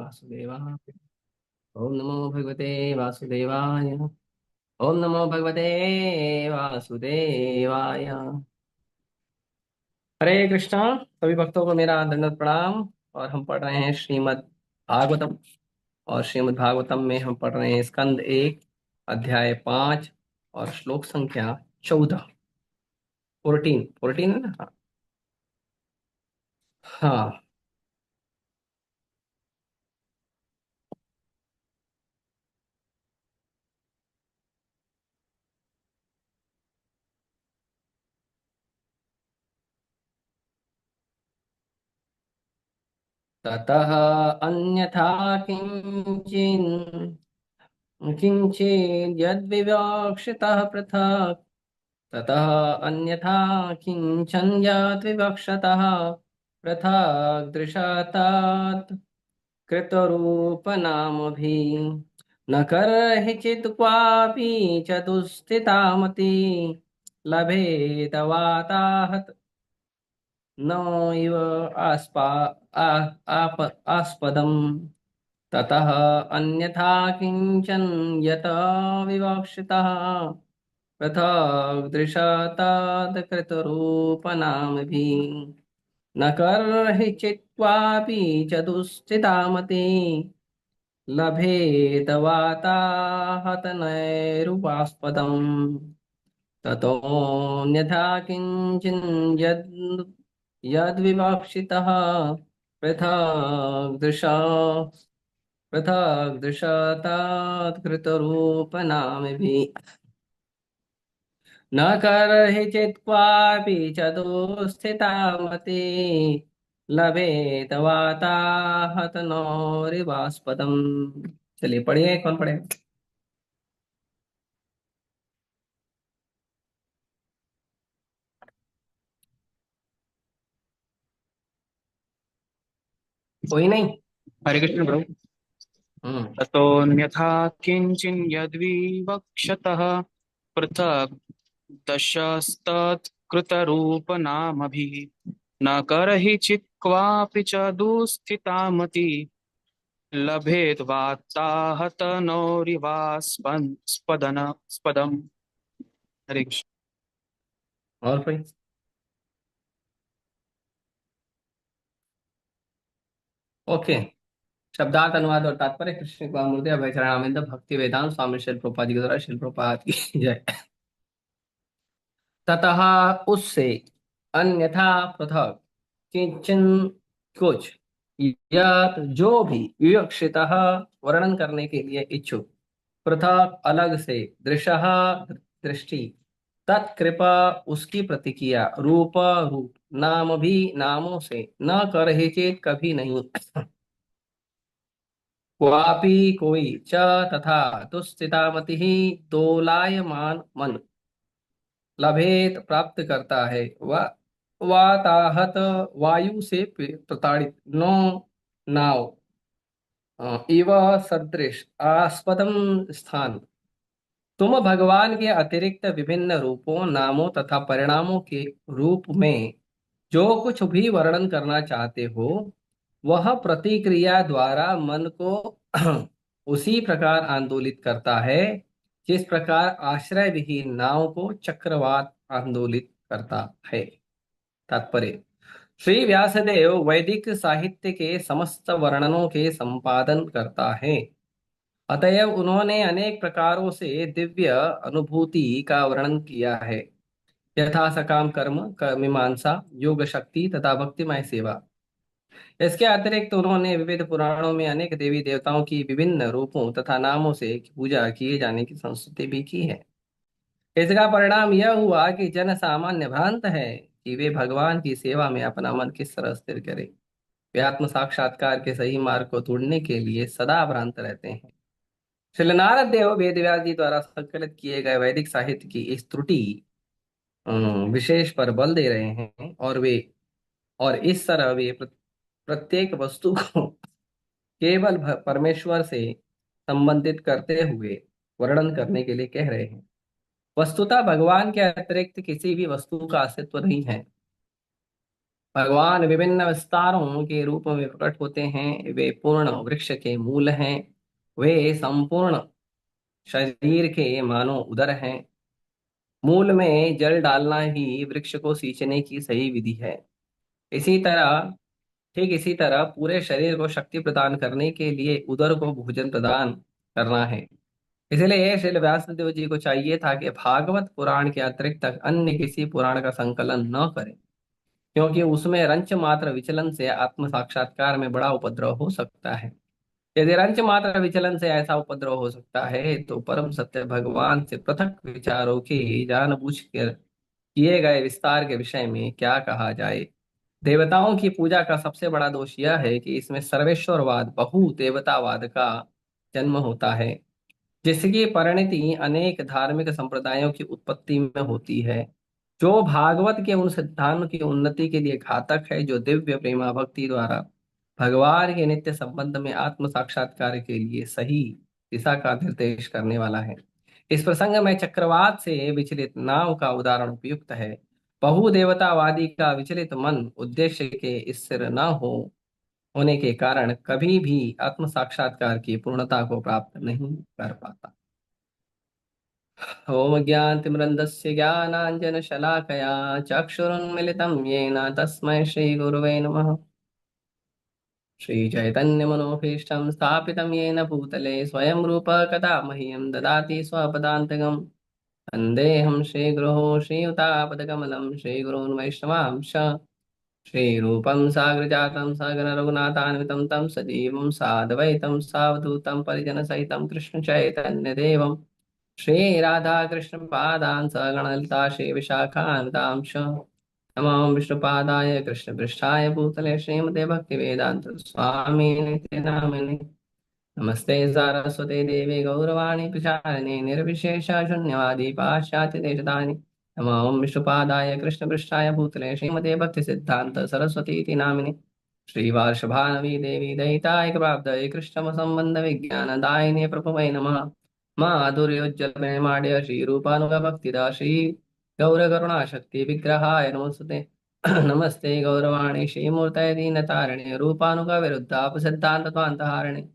वासुदेवाय। ओम नमो भगवते वासुदेवाय। ओम नमो भगवते वासुदेवाय। हरे कृष्णा। सभी भक्तों को मेरा दंडवत प्रणाम। और हम पढ़ रहे हैं श्रीमद् भागवतम। और श्रीमद् भागवतम में हम पढ़ रहे हैं स्कंद 1, अध्याय 5 और श्लोक संख्या 14। 14 है ना? हाँ। ततः अन्यथा किंचिन किञ्चिद्यद्विवक्षितः पृथक्। ततः अन्यथा किञ्चन यद्विवक्षतः पृथक् दृशतात् कृतरूपनामभिः। न करहि चित् क्वापि च दुःस्थितामति लभेत वाताहत न इव आस्पदम्। ततः अन्यथा किंचन यत विवक्षितः पृथक् दृशतादकृतरूपनामभिः। न कर्हि चित्त्वापि च दुःस्थितामति लभेत वाताहतनैरुपास्पदम्। ततोऽन्यथा किंचिन यद्विवक्षितः पृथक् दृशा पृथक् दृशतात् कृतरूपनामभिः। न करहि चित् क्वापि च दुःस्थितामति लभेत वाताहतनोरिवास्पदम्। चलिए पढ़िए, कौन पढ़े? कोई नहीं। हरे कृष्ण प्रभु। हम्म। ततोऽन्यथा किंचिन यद्विवक्षतः पृथक् दशस्तत्कृतरूपनामभिः। न करहि चित् क्वापि च दुःस्थितामति लभेत् वाताहतनोरिवास्पदम्। हरे कृष्ण। और कोई? ओके। शब्दार्थ अनुवाद और तात्पर्य कृष्ण कुमार मूर्ति अभय चरणामिंद भक्ति वेदांत स्वामी शिल प्रोपा जी के द्वारा शिल प्रोपा की जय। ततः उससे, अन्यथा पृथक, किंचन कुछ, यत जो भी, विवक्षितः वर्णन करने के लिए इच्छुक, पृथक अलग से, दृशः दृष्टि, तत्कृपा उसकी प्रतिक्रिया, रूप रूप, नाम भी नामों से, न करहि चेत कभी नहीं, क्वापि कोई, च तथा, दुस्थितामति ही दोलायमान मन, लभेत प्राप्त करता है, वाताहत वायु से प्रताड़ित, नो नाव, इव सदृश आस्पदम स्थान। तुम भगवान के अतिरिक्त विभिन्न रूपों, नामों तथा परिणामों के रूप में जो कुछ भी वर्णन करना चाहते हो, वह प्रतिक्रिया द्वारा मन को उसी प्रकार आंदोलित करता है जिस प्रकार आश्रय विहीन नाव को चक्रवात आंदोलित करता है। तात्पर्य: श्री व्यासदेव वैदिक साहित्य के समस्त वर्णनों के संपादन करता है। अतएव उन्होंने अनेक प्रकारों से दिव्य अनुभूति का वर्णन किया है, यथा सकाम कर्म, मीमांसा, योग शक्ति तथा भक्तिमय सेवा। इसके अतिरिक्त उन्होंने विविध पुराणों में अनेक देवी देवताओं की विभिन्न रूपों तथा नामों से पूजा किए जाने की संस्तुति भी की है। इसका परिणाम यह हुआ कि जन सामान्य भ्रांत है कि वे भगवान की सेवा में अपना मन किस तरह स्थिर करें। वे आत्म साक्षात्कार के सही मार्ग को ढूंढने के लिए सदा भ्रांत रहते हैं। श्री नारद देव वेदव्यास जी द्वारा संकलित किए गए वैदिक साहित्य की इस त्रुटि विशेष पर बल दे रहे हैं, और इस तरह वे प्रत्येक वस्तु को केवल परमेश्वर से संबंधित करते हुए वर्णन करने के लिए कह रहे हैं। वस्तुतः भगवान के अतिरिक्त किसी भी वस्तु का अस्तित्व नहीं है। भगवान विभिन्न विस्तारों के रूप में प्रकट होते हैं। वे पूर्ण वृक्ष के मूल हैं। वे संपूर्ण शरीर के मानो उदर हैं। मूल में जल डालना ही वृक्ष को सींचने की सही विधि है। इसी तरह ठीक इसी तरह पूरे शरीर को शक्ति प्रदान करने के लिए उदर को भोजन प्रदान करना है। इसलिए श्री व्यासदेव जी को चाहिए था कि भागवत पुराण के अतिरिक्त अन्य किसी पुराण का संकलन न करें, क्योंकि उसमें रंच मात्र विचलन से आत्म साक्षात्कार में बड़ा उपद्रव हो सकता है। यदि रंच मात्र विचलन से ऐसा उपद्रव हो सकता है, तो परम सत्य भगवान से पृथक विचारों की जानबूझकर किए गए विस्तार के विषय में क्या कहा जाए। देवताओं की पूजा का सबसे बड़ा दोष यह है कि इसमें सर्वेश्वरवाद, बहु देवतावाद का जन्म होता है, जिसकी परिणति अनेक धार्मिक संप्रदायों की उत्पत्ति में होती है, जो भागवत के उन सिद्धांतों की उन्नति के लिए घातक है, जो दिव्य प्रेमा भक्ति द्वारा भगवान के नित्य संबंध में आत्म साक्षात्कार के लिए सही दिशा का निर्देश करने वाला है। इस प्रसंग में चक्रवात से विचलित नाव का उदाहरण उपयुक्त है। बहुदेवतावादी का विचलित मन उद्देश्य के स्थिर न होने के कारण कभी भी आत्म साक्षात्कार की पूर्णता को प्राप्त नहीं कर पाता। ओम ज्ञानतिमिरन्धस्य ज्ञानाञ्जनशलाकया चक्षुरुन्मिलितं येन तस्मै श्रीगुरुवे नमः। श्रीचैतन्यमनोभीष्टं स्थापितं येन भूतले स्वयं रूप कदा मह्यं ददाति स्वपदान्तिकम्। वन्देऽहं श्रीगुरोः श्रीयुतापदकमलं श्रीगुरून् वैष्णवांश श्रीरूपं साग्रजातं सगणरघुनाथान्वितं तं सजीवं साद्वैतं सावधूतं परिजनसहितं कृष्णचैतन्यदेवं श्रीराधाकृष्णपादान् सगणललिता श्रीविशाखान्वितांश नमो विष्णुपादाय कृष्णपृष्ठाय भूतले श्रीमते भक्तिवेदान्त स्वामिनिति नामिने। नमस्ते सारस्वते देवे गौरवाणी प्रचारिणे निर्विशेष शून्यवादी पाश्चात्य देशदानि। नमो विष्णुपादाय कृष्णपृष्ठाय भूतले श्रीमते भक्ति सिद्धांत सरस्वती इति नामिने। श्रीवार्षभानवी देवी दयिताय प्राप्तये कृष्ण संबंध विज्ञान दायिने प्रभवे नमः। माधुर्योज्जल प्रेमाढ्य श्रीरूपानुग भक्तिदा श्री गौर करुणाशक्ति विग्रहाय नमस्ते। नमस्ते गौरवाणी श्रीमूर्तये दीनतारिणे रूपानुग विरुद्धाप सिद्धांत हारिणे।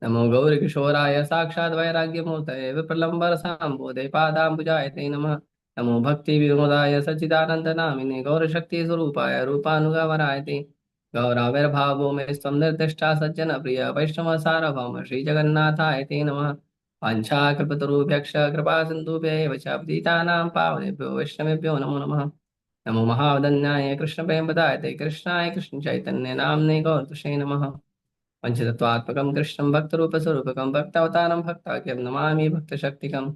नमो गौरकिशोराय साक्षात् वैराग्यमूर्तये विप्रलम्बरसाम्बोधे पादाम्बुजाय ते नमः। नमो भक्तिविनोदाय सच्चिदानन्दनामिने गौरशक्तिस्वरूपाय रूपानुगवराय ते। गौराविर्भावो मे स्वं निर्दिष्टा सज्जन प्रिय वैष्णव सार्वभौम श्रीजगन्नाथाय ते नमः। वाञ्छाकल्पतरुभ्यश्च कृपा सिन्धुभ्य एव च पतितानां पावनेभ्यो वैष्णवेभ्यो नमो नमः। नमो महावदन्याय कृष्णप्रेमपदाय ते कृष्णाय कृष्णचैतन्य नाम्ने गौरतुषे नमः। पंचतत्वात्मकं कृष्णं भक्तरूपस्वरूपकं भक्तावतारं भक्ताख्यं नमामि भक्तशक्तिकं।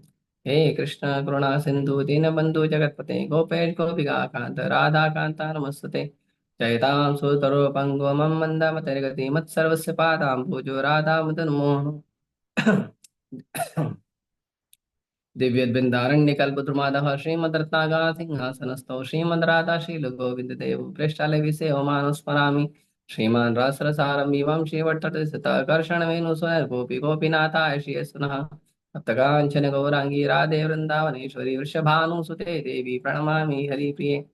हे कृष्ण करुणा सिन्धु दीनबन्धु जगत्पते गोपेश गोपिकान्त राधाकान्त नमस्तुते। जयतां सुतरूपं गोमं मन्दमतिर्गति मत्सर्वस्य पादां भुजो राधा मदनमोहन। दिव्यद्वृन्दारण्यकल्पद्रुमादः श्रीमद्रत्नागा सिंहासनस्थौ श्रीमद्राधाशीलगोविन्ददेव प्रेष्ठालय विषयो मानुस्मरामि। श्रीमान् रसरसारं विवं श्रीवट्टकृतकर्षणवेणुस्वरगोपी गोपीनाथाय श्रीयस्सुनः। सप्तकाञ्चन गौराङ्गी राधे वृन्दावनेश्वरी वृषभानुसुते देवी प्रणमामि हरिप्रिये।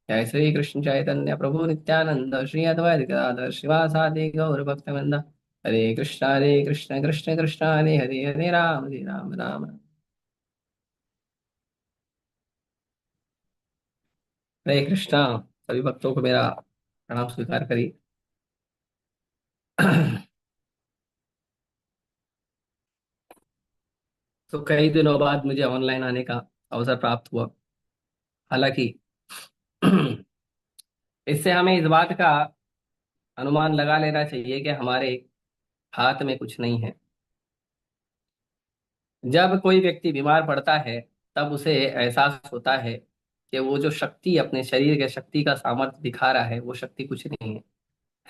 जय श्री कृष्ण चैतन्य प्रभु नित्यानंद श्री अद्वैत गदाधर शिवासादि गौरभक्तवृंद। हरे कृष्ण कृष्ण कृष्ण हरे हरे हरे राम राम। हरे कृष्णा। सभी भक्तों को मेरा प्रणाम स्वीकार करिए। तो कई दिनों बाद मुझे ऑनलाइन आने का अवसर प्राप्त हुआ। हालांकि इससे हमें इस बात का अनुमान लगा लेना चाहिए कि हमारे हाथ में कुछ नहीं है। जब कोई व्यक्ति बीमार पड़ता है, तब उसे एहसास होता है कि वो जो शक्ति अपने शरीर के शक्ति का सामर्थ्य दिखा रहा है, वो शक्ति कुछ नहीं है।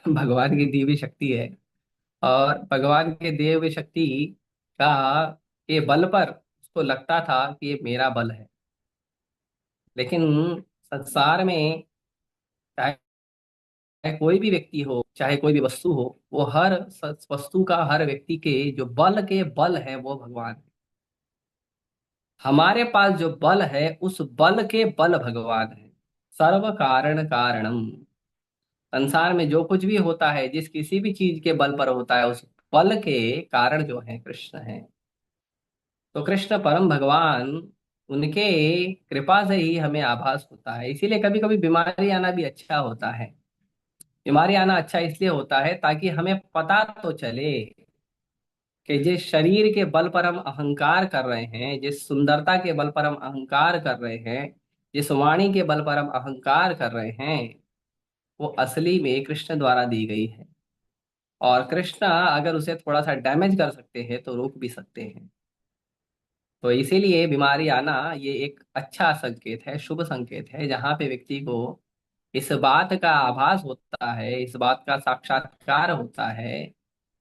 भगवान की दी हुई शक्ति है। और भगवान के दिए हुए शक्ति का के बल पर उसको लगता था कि ये मेरा बल है। लेकिन संसार में चाहे कोई भी व्यक्ति हो, चाहे कोई भी वस्तु हो, वो हर वस्तु का, हर व्यक्ति के जो बल के बल है वो भगवान है। हमारे पास जो बल है उस बल के बल भगवान है। सर्व कारण कारणम। संसार में जो कुछ भी होता है, जिस किसी भी चीज के बल पर होता है, उस बल के कारण जो है कृष्ण है। तो कृष्ण परम भगवान, उनके कृपा से ही हमें आभास होता है। इसीलिए कभी कभी बीमारी आना भी अच्छा होता है। बीमारी आना अच्छा इसलिए होता है ताकि हमें पता तो चले कि जिस शरीर के बल पर हम अहंकार कर रहे हैं, जिस सुंदरता के बल पर हम अहंकार कर रहे हैं, जिस वाणी के बल पर हम अहंकार कर रहे हैं, वो असली में कृष्ण द्वारा दी गई है। और कृष्ण अगर उसे थोड़ा सा डैमेज कर सकते हैं तो रोक भी सकते हैं। तो इसीलिए बीमारी आना ये एक अच्छा संकेत है, शुभ संकेत है, जहाँ पे व्यक्ति को इस बात का आभास होता है, इस बात का साक्षात्कार होता है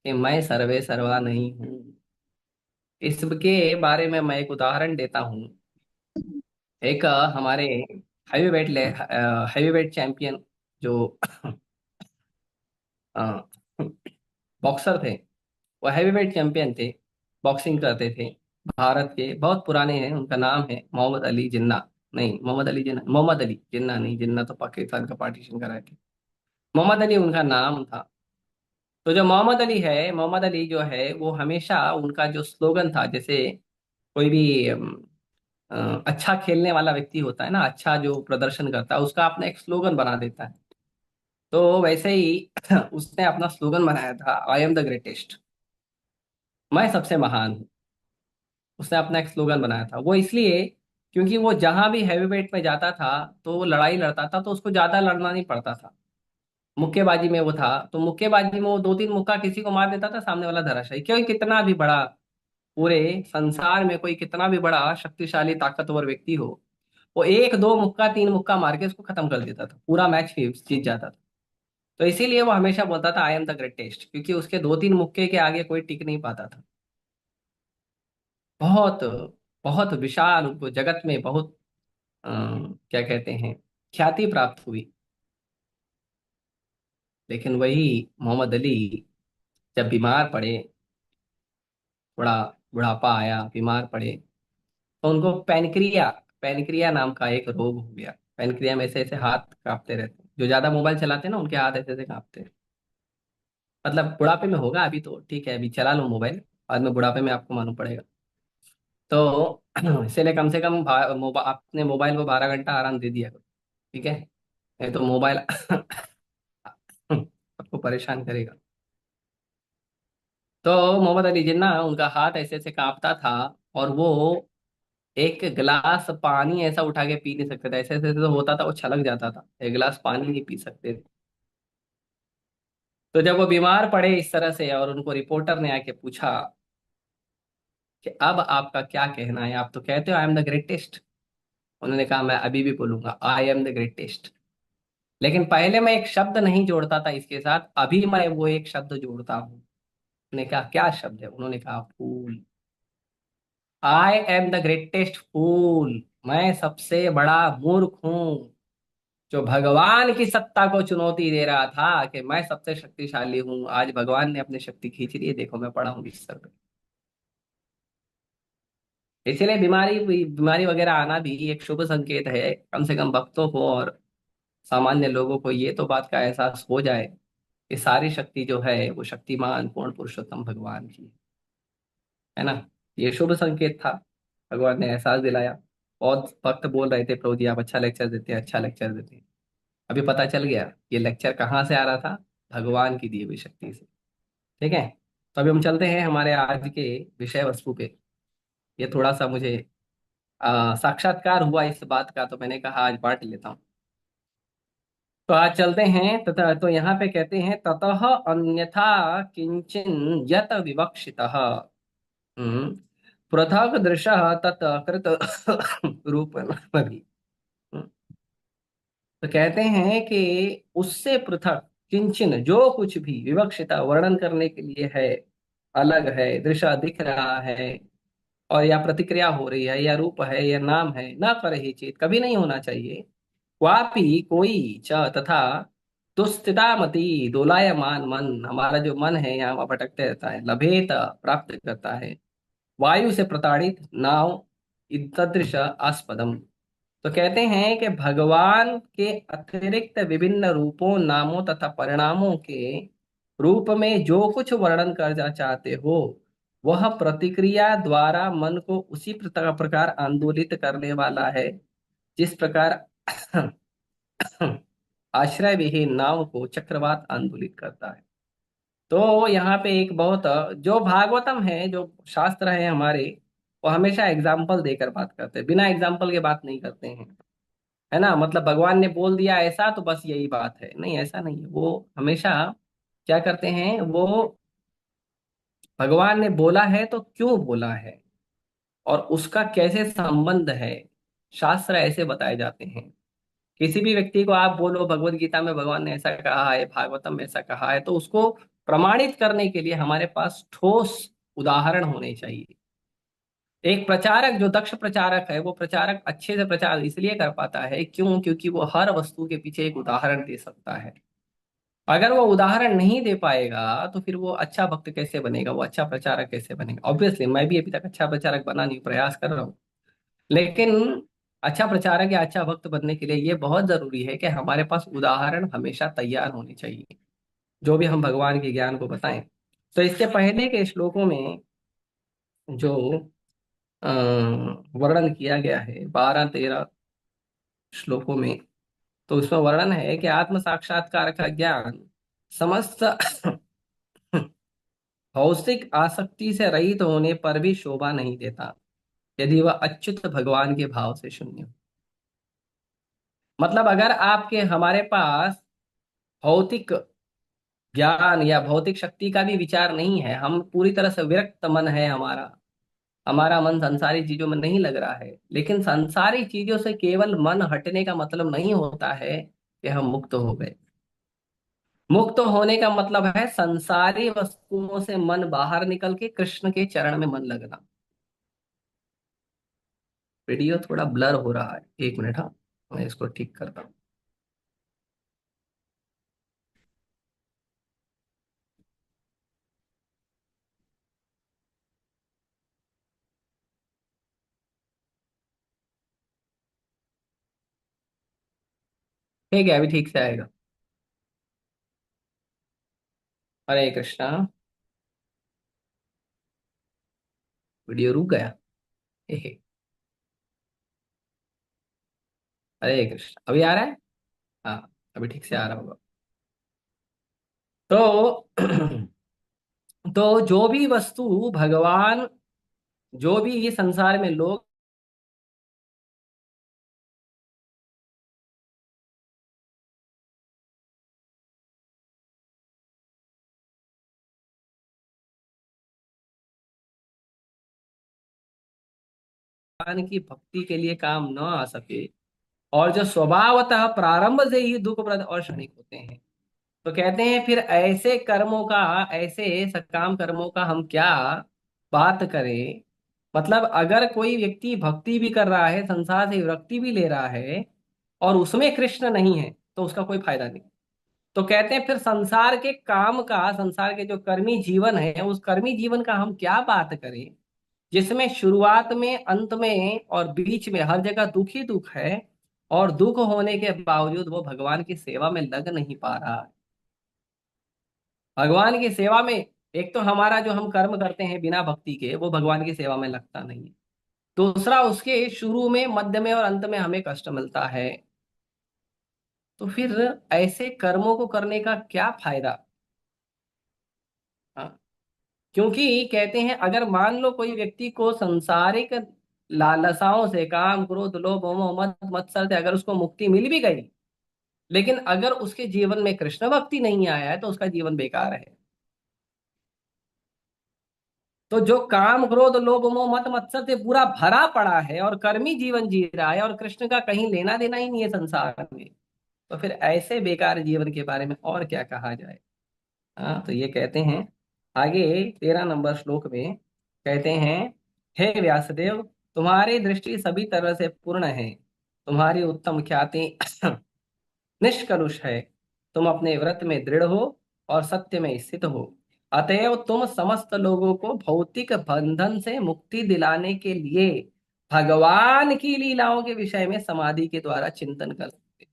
कि मैं सर्वे सर्वा नहीं हूँ। इसके बारे में मैं एक उदाहरण देता हूँ। एक हमारे हैवीवेट हैवीवेट चैंपियन जो बॉक्सर थे, वो हैवीवेट चैंपियन थे, बॉक्सिंग करते थे। भारत के बहुत पुराने हैं, उनका नाम है मोहम्मद अली जिन्ना। नहीं, मोहम्मद अली जिन्ना, मोहम्मद अली जिन्ना नहीं, जिन्ना तो पाकिस्तान का पार्टीशन कराए थे। मोहम्मद अली उनका नाम था। तो जो मोहम्मद अली है, मोहम्मद अली जो है, वो हमेशा उनका जो स्लोगन था, जैसे कोई भी अच्छा खेलने वाला व्यक्ति होता है ना, अच्छा जो प्रदर्शन करता है, उसका अपना एक स्लोगन बना देता है। तो वैसे ही उसने अपना स्लोगन बनाया था, आई एम द ग्रेटेस्ट, मैं सबसे महान हूँ। उसने अपना एक स्लोगन बनाया था, वो इसलिए क्योंकि वो जहां भी हैवीवेट में जाता था तो वो लड़ाई लड़ता था, तो उसको ज्यादा लड़ना नहीं पड़ता था। मुक्केबाजी में वो था, तो मुक्केबाजी में वो दो तीन मुक्का किसी को मार देता था, सामने वाला धराशायी। क्योंकि कितना भी बड़ा, पूरे संसार में कोई कितना भी बड़ा शक्तिशाली ताकतवर व्यक्ति हो, वो एक दो मुक्का तीन मुक्का मार के उसको खत्म कर देता था, पूरा मैच जीत जाता था। तो इसीलिए वो हमेशा बोलता था आई एम द ग्रेटेस्ट, क्योंकि उसके दो तीन मुक्के के आगे कोई टिक नहीं पाता था। बहुत बहुत विशाल, उनको जगत में बहुत क्या कहते हैं, ख्याति प्राप्त हुई। लेकिन वही मोहम्मद अली जब बीमार पड़े, थोड़ा बुढ़ापा आया, बीमार पड़े, तो उनको पैनक्रिया, पैनक्रिया नाम का एक रोग हो गया। पैनक्रिया में ऐसे ऐसे हाथ कांपते रहते हैं, जो ज्यादा मोबाइल चलाते हैं ना, उनके हाथ ऐसे ऐसे कांपते हैं। मतलब बुढ़ापे में होगा, अभी तो ठीक है, अभी चला लो मोबाइल, बाद में बुढ़ापे में आपको मालूम पड़ेगा। तो इसीलिए कम से कम अपने मोबाइल को 12 घंटा आराम दे दिया करो, ठीक है? नहीं तो मोबाइल आपको परेशान करेगा। तो मोहम्मद अली जिन्ना, उनका हाथ ऐसे ऐसे कांपता था, और वो एक गिलास पानी ऐसा उठा के पी नहीं सकते थे, ऐसे ऐसे तो होता था, वो छलक जाता था, एक गिलास पानी नहीं पी सकते थे। तो जब वो बीमार पड़े इस तरह से, और उनको रिपोर्टर ने आके पूछा कि अब आपका क्या कहना है, आप तो कहते हो आई एम द ग्रेटेस्ट। उन्होंने कहा मैं अभी भी बोलूंगा आई एम द ग्रेटेस्ट, लेकिन पहले मैं एक शब्द नहीं जोड़ता था इसके साथ, अभी मैं वो एक शब्द जोड़ता हूँ। उन्होंने कहा क्या शब्द है? उन्होंने कहा फूल। आई एम द ग्रेटेस्ट फूल, मैं सबसे बड़ा मूर्ख हूँ, जो भगवान की सत्ता को चुनौती दे रहा था कि मैं सबसे शक्तिशाली हूँ। आज भगवान ने अपनी शक्ति खींच ली है, देखो मैं पड़ा हूँ बिस्तर पे। इसीलिए बीमारी वगैरह आना भी एक शुभ संकेत है, कम से कम भक्तों को और सामान्य लोगों को ये तो बात का एहसास हो जाए कि सारी शक्ति जो है वो शक्तिमान पूर्ण पुरुषोत्तम भगवान की है ना। ये शुभ संकेत था, भगवान ने एहसास दिलाया। बहुत भक्त बोल रहे थे प्रभु जी आप अच्छा लेक्चर देते हैं, अच्छा लेक्चर देते हैं। अभी पता चल गया ये लेक्चर कहाँ से आ रहा था, भगवान की दी हुई शक्ति से। ठीक है, तो अभी हम चलते हैं हमारे आज के विषय वस्तु पे। ये थोड़ा सा मुझे साक्षात्कार हुआ इस बात का, तो मैंने कहा आज बांट लेता हूँ। तो आज चलते हैं तथा, तो यहाँ पे कहते हैं ततः अन्यथा किंचन यत विवक्षितः पृथक दृश तत् कृत रूप। तो कहते हैं कि उससे पृथक किंचन, जो कुछ भी विवक्षिता वर्णन करने के लिए है, अलग है, दृश्य दिख रहा है, और या प्रतिक्रिया हो रही है, या रूप है, या नाम है, न कर ही चेत, कभी नहीं होना चाहिए। क्वापि कोई च तथा दुस्थितामति दोलायमान मन, हमारा जो मन है यहाँ भटकते रहता है, लभेत प्राप्त करता है, वायु से प्रताड़ित नाव इदृश आस्पदम। तो कहते हैं कि भगवान के अतिरिक्त विभिन्न रूपों, नामों तथा परिणामों के रूप में जो कुछ वर्णन करना चाहते हो, वह प्रतिक्रिया द्वारा मन को उसी प्रकार आंदोलित करने वाला है, जिस प्रकार आश्रय विहीन नाव को चक्रवात आंदोलित करता है। तो यहाँ पे एक बहुत, जो भागवतम है, जो शास्त्र है हमारे, वो हमेशा एग्जाम्पल देकर बात करते हैं, बिना एग्जाम्पल के बात नहीं करते हैं। है ना, मतलब भगवान ने बोल दिया ऐसा तो बस यही बात है, नहीं, ऐसा नहीं है। वो हमेशा क्या करते हैं, वो भगवान ने बोला है तो क्यों बोला है और उसका कैसे संबंध है, शास्त्र ऐसे बताए जाते हैं। किसी भी व्यक्ति को आप बोलो भगवत गीता में भगवान ने ऐसा कहा है, भागवतम में ऐसा कहा है, तो उसको प्रमाणित करने के लिए हमारे पास ठोस उदाहरण होने चाहिए। एक प्रचारक, जो दक्ष प्रचारक है, वो प्रचारक अच्छे से प्रचार इसलिए कर पाता है, क्यों? क्योंकि वो हर वस्तु के पीछे एक उदाहरण दे सकता है। अगर वो उदाहरण नहीं दे पाएगा तो फिर वो अच्छा भक्त कैसे बनेगा, वो अच्छा प्रचारक कैसे बनेगा? ऑब्वियसली मैं भी अभी तक अच्छा प्रचारक बना नहीं, प्रयास कर रहा हूँ, लेकिन अच्छा प्रचारक या अच्छा भक्त बनने के लिए ये बहुत जरूरी है कि हमारे पास उदाहरण हमेशा तैयार होने चाहिए, जो भी हम भगवान के ज्ञान को बताएं। तो इसके पहले के श्लोकों में जो अ, वर्णन किया गया है 12-13 श्लोकों में, तो उसमें वर्णन है कि आत्म साक्षात्कार का ज्ञान समस्त भौतिक आसक्ति से रहित होने पर भी शोभा नहीं देता, यदि वह अच्युत भगवान के भाव से शून्य हो। मतलब अगर आपके, हमारे पास भौतिक ज्ञान या भौतिक शक्ति का भी विचार नहीं है, हम पूरी तरह से विरक्त मन है हमारा, हमारा मन संसारी चीजों में नहीं लग रहा है, लेकिन संसारी चीजों से केवल मन हटने का मतलब नहीं होता है कि हम मुक्त हो गए। मुक्त होने का मतलब है संसारी वस्तुओं से मन बाहर निकल के कृष्ण के चरण में मन लगना। वीडियो थोड़ा ब्लर हो रहा है, एक मिनट, हाँ, मैं इसको ठीक करता हूँ। ठीक है, अभी ठीक से आएगा। हरे कृष्णा। वीडियो रुक गया। हे। हरे कृष्ण, अभी आ रहा है? हाँ, अभी ठीक से आ रहा होगा। तो तो जो भी वस्तु भगवान, जो भी ये संसार में लोग भगवान की भक्ति के लिए काम न आ सके, और जो स्वभावतः प्रारंभ से ही दुखप्रद और क्षणिक होते हैं, तो कहते हैं फिर ऐसे कर्मों का, ऐसे सकाम कर्मों का हम क्या बात करें। मतलब अगर कोई व्यक्ति भक्ति भी कर रहा है, संसार से विरक्ति भी ले रहा है, और उसमें कृष्ण नहीं है, तो उसका कोई फायदा नहीं। तो कहते हैं फिर संसार के काम का, संसार के जो कर्मी जीवन है, उस कर्मी जीवन का हम क्या बात करें, जिसमें शुरुआत में, अंत में और बीच में हर जगह दुख ही दुख है, और दुख होने के बावजूद वो भगवान की सेवा में लग नहीं पा रहा है। भगवान की सेवा में, एक तो हमारा जो हम कर्म करते हैं बिना भक्ति के, वो भगवान की सेवा में लगता नहीं है। दूसरा, उसके शुरू में, मध्य में और अंत में हमें कष्ट मिलता है। तो फिर ऐसे कर्मों को करने का क्या फायदा? हाँ, क्योंकि कहते हैं अगर मान लो कोई व्यक्ति को सांसारिक लालसाओं से, काम क्रोध लोभ मोह मद मत्सर से अगर उसको मुक्ति मिल भी गई, लेकिन अगर उसके जीवन में कृष्ण भक्ति नहीं आया है, तो उसका जीवन बेकार है। तो जो काम क्रोध लोभ मोह मत मत्सर से पूरा भरा पड़ा है और कर्मी जीवन जी रहा है, और कृष्ण का कहीं लेना देना ही नहीं है संसार में, तो फिर ऐसे बेकार जीवन के बारे में और क्या कहा जाए। हाँ, तो ये कहते हैं आगे 13 नंबर श्लोक में, कहते हैं, हे व्यासदेव, तुम्हारी दृष्टि सभी तरह से पूर्ण है, तुम्हारी उत्तम ख्याति निष्कलुष है, तुम अपने व्रत में दृढ़ हो और सत्य में स्थित हो, अतएव तुम समस्त लोगों को भौतिक बंधन से मुक्ति दिलाने के लिए भगवान की लीलाओं के विषय में समाधि के द्वारा चिंतन कर सकते।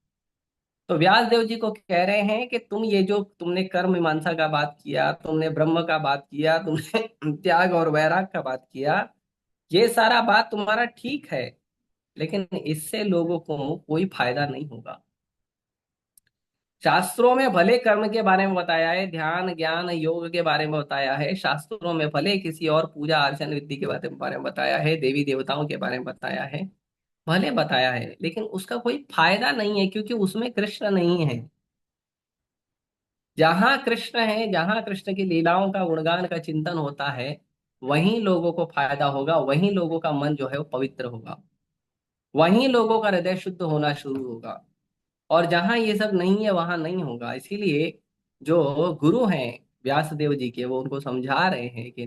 तो व्यास देव जी को कह रहे हैं कि तुम ये जो तुमने कर्म मीमांसा का बात किया, तुमने ब्रह्म का बात किया, तुमने त्याग और वैराग का बात किया, ये सारा बात तुम्हारा ठीक है, लेकिन इससे लोगों को कोई फायदा नहीं होगा। शास्त्रों में भले कर्म के बारे में बताया है, ध्यान ज्ञान योग के बारे में बताया है, शास्त्रों में भले किसी और पूजा अर्चन विधि के बारे में बताया है, देवी देवताओं के बारे में बताया है, भले बताया है, लेकिन उसका कोई फायदा नहीं है, क्योंकि उसमें कृष्ण नहीं है। जहां कृष्ण है, जहां कृष्ण की लीलाओं का गुणगान का चिंतन होता है, वहीं लोगों को फायदा होगा, वहीं लोगों का मन जो है वो पवित्र होगा, वहीं लोगों का हृदय शुद्ध होना शुरू होगा। और जहां ये सब नहीं है वहां नहीं होगा। इसीलिए जो गुरु हैं व्यास देव जी के, वो उनको समझा रहे हैं कि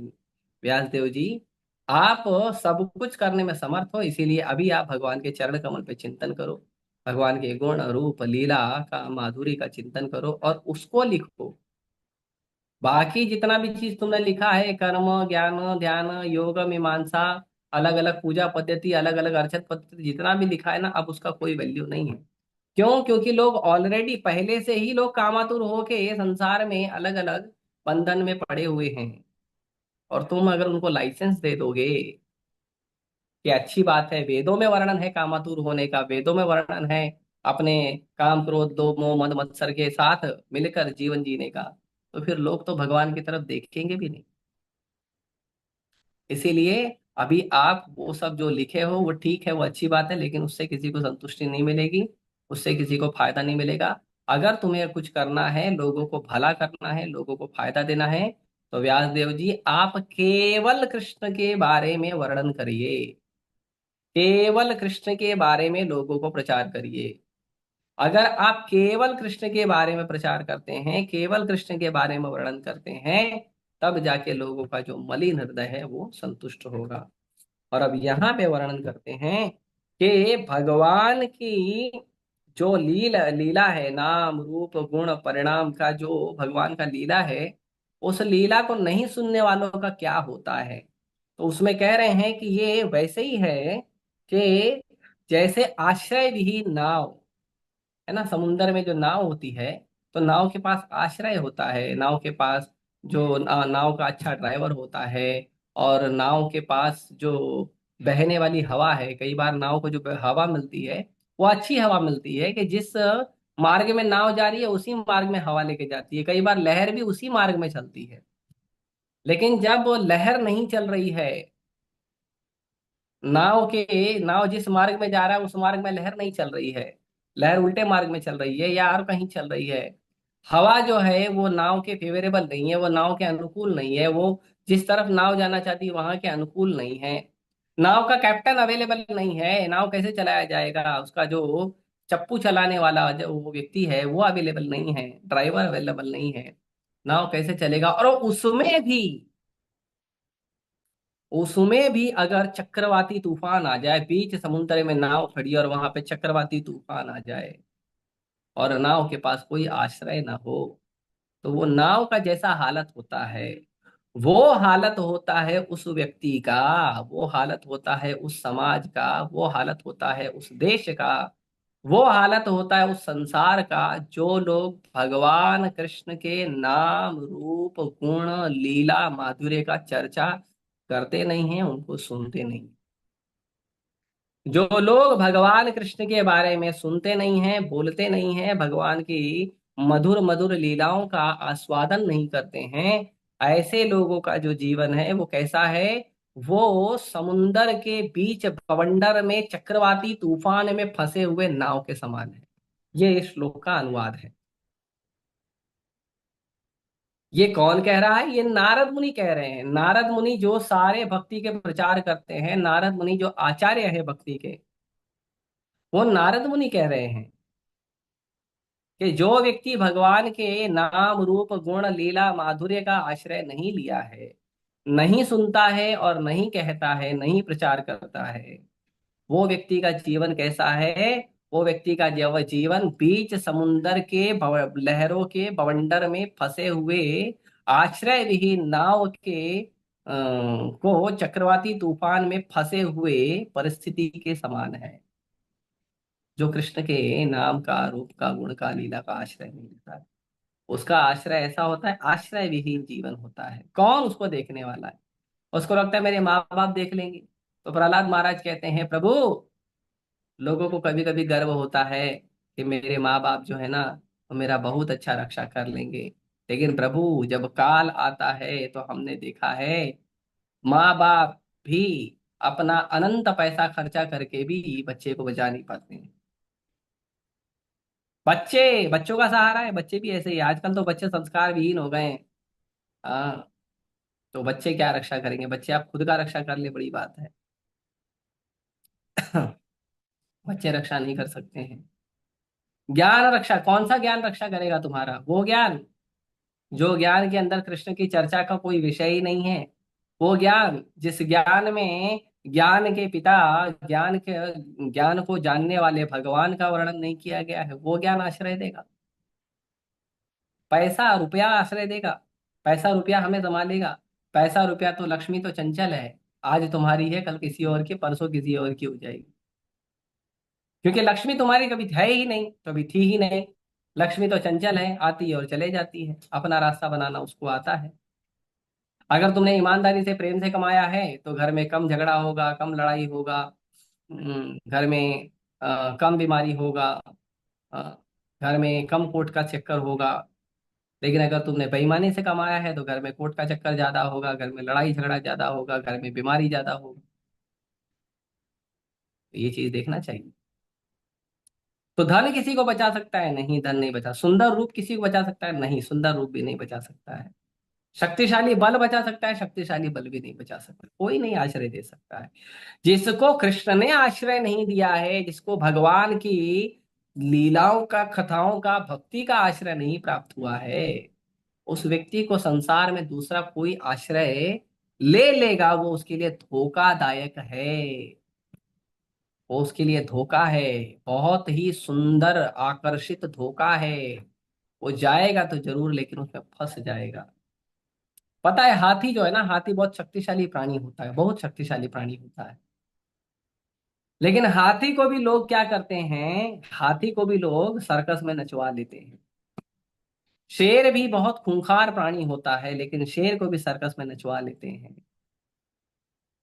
व्यास देव जी, आप सब कुछ करने में समर्थ हो, इसीलिए अभी आप भगवान के चरण कमल पे चिंतन करो, भगवान के गुण रूप लीला का माधुरी का चिंतन करो और उसको लिखो। बाकी जितना भी चीज तुमने लिखा है, कर्म ज्ञान ध्यान योग मीमांसा, अलग अलग पूजा पद्धति, अलग अलग अर्चन पद्धति, जितना भी लिखा है ना, अब उसका कोई वैल्यू नहीं है। क्यों? क्योंकि लोग ऑलरेडी पहले से ही लोग कामातुर होके संसार में अलग अलग बंधन में पड़े हुए हैं। और तुम अगर उनको लाइसेंस दे दोगे कि अच्छी बात है, वेदों में वर्णन है कामातुर होने का, वेदों में वर्णन है अपने काम क्रोध लोभ मोह मद मत्सर के साथ मिलकर जीवन जीने का, तो फिर लोग तो भगवान की तरफ देखेंगे भी नहीं। इसीलिए अभी आप वो सब जो लिखे हो वो ठीक है, वो अच्छी बात है, लेकिन उससे किसी को संतुष्टि नहीं मिलेगी, उससे किसी को फायदा नहीं मिलेगा। अगर तुम्हें कुछ करना है, लोगों को भला करना है, लोगों को फायदा देना है, तो व्यास देव जी आप केवल कृष्ण के बारे में वर्णन करिए, केवल कृष्ण के बारे में लोगों को प्रचार करिए। अगर आप केवल कृष्ण के बारे में प्रचार करते हैं, केवल कृष्ण के बारे में वर्णन करते हैं, तब जाके लोगों का जो मलिन हृदय है वो संतुष्ट होगा। और अब यहाँ पे वर्णन करते हैं कि भगवान की जो लीला लीला है, नाम रूप गुण परिणाम का जो भगवान का लीला है, उस लीला को नहीं सुनने वालों का क्या होता है। तो उसमें कह रहे हैं कि ये वैसे ही है कि जैसे आश्रय विहीन नाव है ना, समुन्द्र में जो नाव होती है, तो नाव के पास आश्रय होता है, नाव के पास जो नाव का अच्छा ड्राइवर होता है, और नाव के पास जो बहने वाली हवा है, कई बार नाव को जो हवा मिलती है वो अच्छी हवा मिलती है कि जिस मार्ग में नाव जा रही है उसी मार्ग में हवा लेके जाती है, कई बार लहर भी उसी मार्ग में चलती है। लेकिन जब लहर नहीं चल रही है, नाव जिस मार्ग में जा रहा है उस मार्ग में लहर नहीं चल रही है, लहर उल्टे मार्ग में चल रही है या और कहीं चल रही है, हवा जो है वो नाव के फेवरेबल नहीं है, वो नाव के अनुकूल नहीं है, वो जिस तरफ नाव जाना चाहती है वहां के अनुकूल नहीं है, नाव का कैप्टन अवेलेबल नहीं है, नाव कैसे चलाया जाएगा, उसका जो चप्पू चलाने वाला जो वो व्यक्ति है वो अवेलेबल नहीं है, ड्राइवर अवेलेबल नहीं है, नाव कैसे चलेगा। और उसमें भी अगर चक्रवाती तूफान आ जाए, बीच समुद्र में नाव खड़ी है और वहां पे चक्रवाती तूफान आ जाए और नाव के पास कोई आश्रय ना हो, तो वो नाव का जैसा हालत होता है, वो हालत होता है उस व्यक्ति का, वो हालत होता है उस समाज का, वो हालत होता है उस देश का, वो हालत होता है उस संसार का, जो लोग भगवान कृष्ण के नाम रूप गुण लीला माधुर्य का चर्चा करते नहीं हैं, उनको सुनते नहीं। जो लोग भगवान कृष्ण के बारे में सुनते नहीं हैं, बोलते नहीं हैं, भगवान की मधुर मधुर लीलाओं का आस्वादन नहीं करते हैं, ऐसे लोगों का जो जीवन है वो कैसा है? वो समुंदर के बीच बवंडर में चक्रवाती तूफान में फंसे हुए नाव के समान है। ये इस श्लोक का अनुवाद है। ये कौन कह रहा है? ये नारद मुनि कह रहे हैं। नारद मुनि जो सारे भक्ति के प्रचार करते हैं, नारद मुनि जो आचार्य है भक्ति के, वो नारद मुनि कह रहे हैं कि जो व्यक्ति भगवान के नाम रूप गुण लीला माधुर्य का आश्रय नहीं लिया है, नहीं सुनता है और नहीं कहता है, नहीं प्रचार करता है, वो व्यक्ति का जीवन कैसा है? वो व्यक्ति का जीवन बीच समुंदर के लहरों के बवंडर में फंसे हुए आश्रय विहीन नाव के को चक्रवाती तूफान में फंसे हुए परिस्थिति के समान है, जो कृष्ण के नाम का, रूप का, गुण का, लीला का आश्रय नहीं लेता है। उसका आश्रय ऐसा होता है, आश्रय विहीन जीवन होता है। कौन उसको देखने वाला है? उसको लगता है मेरे माँ बाप देख लेंगे। तो प्रहलाद महाराज कहते हैं, प्रभु, लोगों को कभी कभी गर्व होता है कि मेरे माँ बाप जो है ना, वो मेरा बहुत अच्छा रक्षा कर लेंगे। लेकिन प्रभु, जब काल आता है तो हमने देखा है, माँ बाप भी अपना अनंत पैसा खर्चा करके भी बच्चे को बचा नहीं पाते हैं। बच्चों का सहारा है, बच्चे भी ऐसे ही। आजकल तो बच्चे संस्कार विहीन हो गए हैं। हाँ, तो बच्चे क्या रक्षा करेंगे? बच्चे आप खुद का रक्षा कर ले, बड़ी बात है। बच्चे रक्षा नहीं कर सकते हैं। ज्ञान रक्षा, कौन सा ज्ञान रक्षा करेगा तुम्हारा? वो ज्ञान जो ज्ञान के अंदर कृष्ण की चर्चा का कोई विषय ही नहीं है। वो ज्ञान जिस ज्ञान में ज्ञान के पिता, ज्ञान को जानने वाले भगवान का वर्णन नहीं किया गया है, वो ज्ञान आश्रय देगा। पैसा रुपया आश्रय देगा। पैसा रुपया हमें संभालेगा। पैसा रुपया तो, लक्ष्मी तो चंचल है। आज तुम्हारी है, कल किसी और की, परसों किसी और की हो जाएगी। क्योंकि लक्ष्मी तुम्हारी कभी है ही नहीं, कभी थी ही नहीं। लक्ष्मी तो चंचल है, आती है और चले जाती है। अपना रास्ता बनाना उसको आता है। अगर तुमने ईमानदारी से, प्रेम से कमाया है तो घर में कम झगड़ा होगा, कम लड़ाई होगा। घर में कम बीमारी होगा। अ, घर में कम कोर्ट का चक्कर होगा। लेकिन अगर तुमने बेईमानी से कमाया है तो घर में कोर्ट का चक्कर ज्यादा होगा, घर में लड़ाई झगड़ा ज्यादा होगा, घर में बीमारी ज्यादा होगी। तो ये चीज देखना चाहिए। तो धन किसी को बचा सकता है? नहीं, धन नहीं बचा। सुंदर रूप किसी को बचा सकता है? नहीं, सुंदर रूप भी नहीं बचा सकता है। शक्तिशाली बल बचा सकता है? शक्तिशाली बल भी नहीं बचा सकता। कोई नहीं आश्रय दे सकता है। जिसको कृष्ण ने आश्रय नहीं दिया है, जिसको भगवान की लीलाओं का, कथाओं का, भक्ति का आश्रय नहीं प्राप्त हुआ है, उस व्यक्ति को संसार में दूसरा कोई आश्रय ले लेगा, वो उसके लिए धोखादायक है। वो उसके लिए धोखा है। बहुत ही सुंदर आकर्षित धोखा है। वो जाएगा तो जरूर, लेकिन उसमें फंस जाएगा। पता है, हाथी जो है ना, हाथी बहुत शक्तिशाली प्राणी होता है, बहुत शक्तिशाली प्राणी होता है। लेकिन हाथी को भी लोग क्या करते हैं? हाथी को भी लोग सर्कस में नचवा लेते हैं। शेर भी बहुत खूंखार प्राणी होता है, लेकिन शेर को भी सर्कस में नचवा लेते हैं।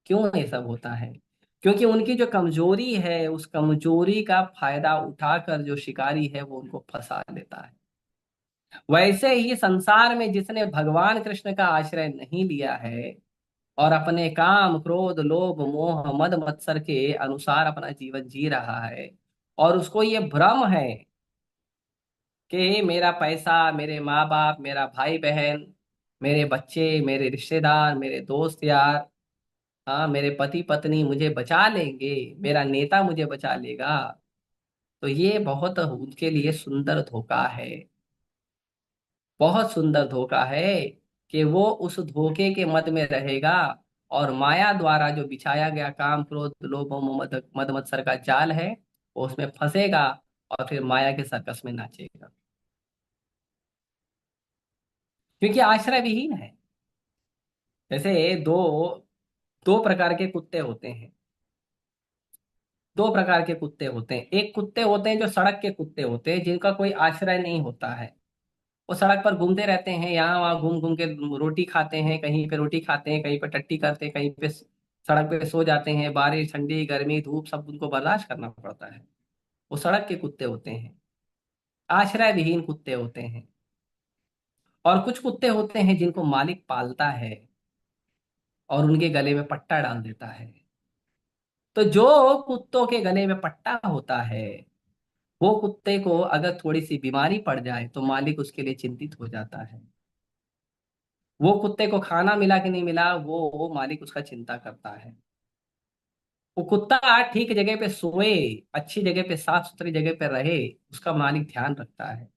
क्यों ये सब होता है? क्योंकि उनकी जो कमजोरी है, उस कमजोरी का फायदा उठाकर जो शिकारी है वो उनको फंसा लेता है। वैसे ही संसार में जिसने भगवान कृष्ण का आश्रय नहीं लिया है और अपने काम, क्रोध, लोभ, मोह, मद मत्सर के अनुसार अपना जीवन जी रहा है, और उसको ये भ्रम है कि मेरा पैसा, मेरे माँ बाप, मेरा भाई बहन, मेरे बच्चे, मेरे रिश्तेदार, मेरे दोस्त यार, हाँ, मेरे पति पत्नी मुझे बचा लेंगे, मेरा नेता मुझे बचा लेगा। तो ये बहुत उनके लिए सुंदर धोखा है। बहुत सुंदर धोखा है कि वो उस धोखे के मद में रहेगा, और माया द्वारा जो बिछाया गया काम, क्रोध, लोभ, मोह, मद मत्सर का जाल है, वो उसमें फंसेगा और फिर माया के सर्कस में नाचेगा। क्योंकि आश्रय विहीन है। जैसे दो दो प्रकार के कुत्ते होते हैं। दो प्रकार के कुत्ते होते हैं। एक कुत्ते होते हैं जो सड़क के कुत्ते होते हैं, जिनका कोई आश्रय नहीं होता है। वो सड़क पर घूमते रहते हैं, यहाँ वहां घूम घूम के रोटी खाते हैं, कहीं पे रोटी खाते हैं, कहीं पे टट्टी करते हैं, कहीं पे सड़क पे सो जाते हैं। बारिश, ठंडी, गर्मी, धूप सब उनको बर्दाश्त करना पड़ता है। वो सड़क के कुत्ते होते हैं, आश्रय विहीन कुत्ते होते हैं। और कुछ कुत्ते होते हैं जिनको मालिक पालता है और उनके गले में पट्टा डाल देता है। तो जो कुत्तों के गले में पट्टा होता है, वो कुत्ते को अगर थोड़ी सी बीमारी पड़ जाए तो मालिक उसके लिए चिंतित हो जाता है। वो कुत्ते को खाना मिला कि नहीं मिला, वो मालिक उसका चिंता करता है। वो कुत्ता ठीक जगह पे सोए, अच्छी जगह पे, साफ सुथरी जगह पे रहे, उसका मालिक ध्यान रखता है।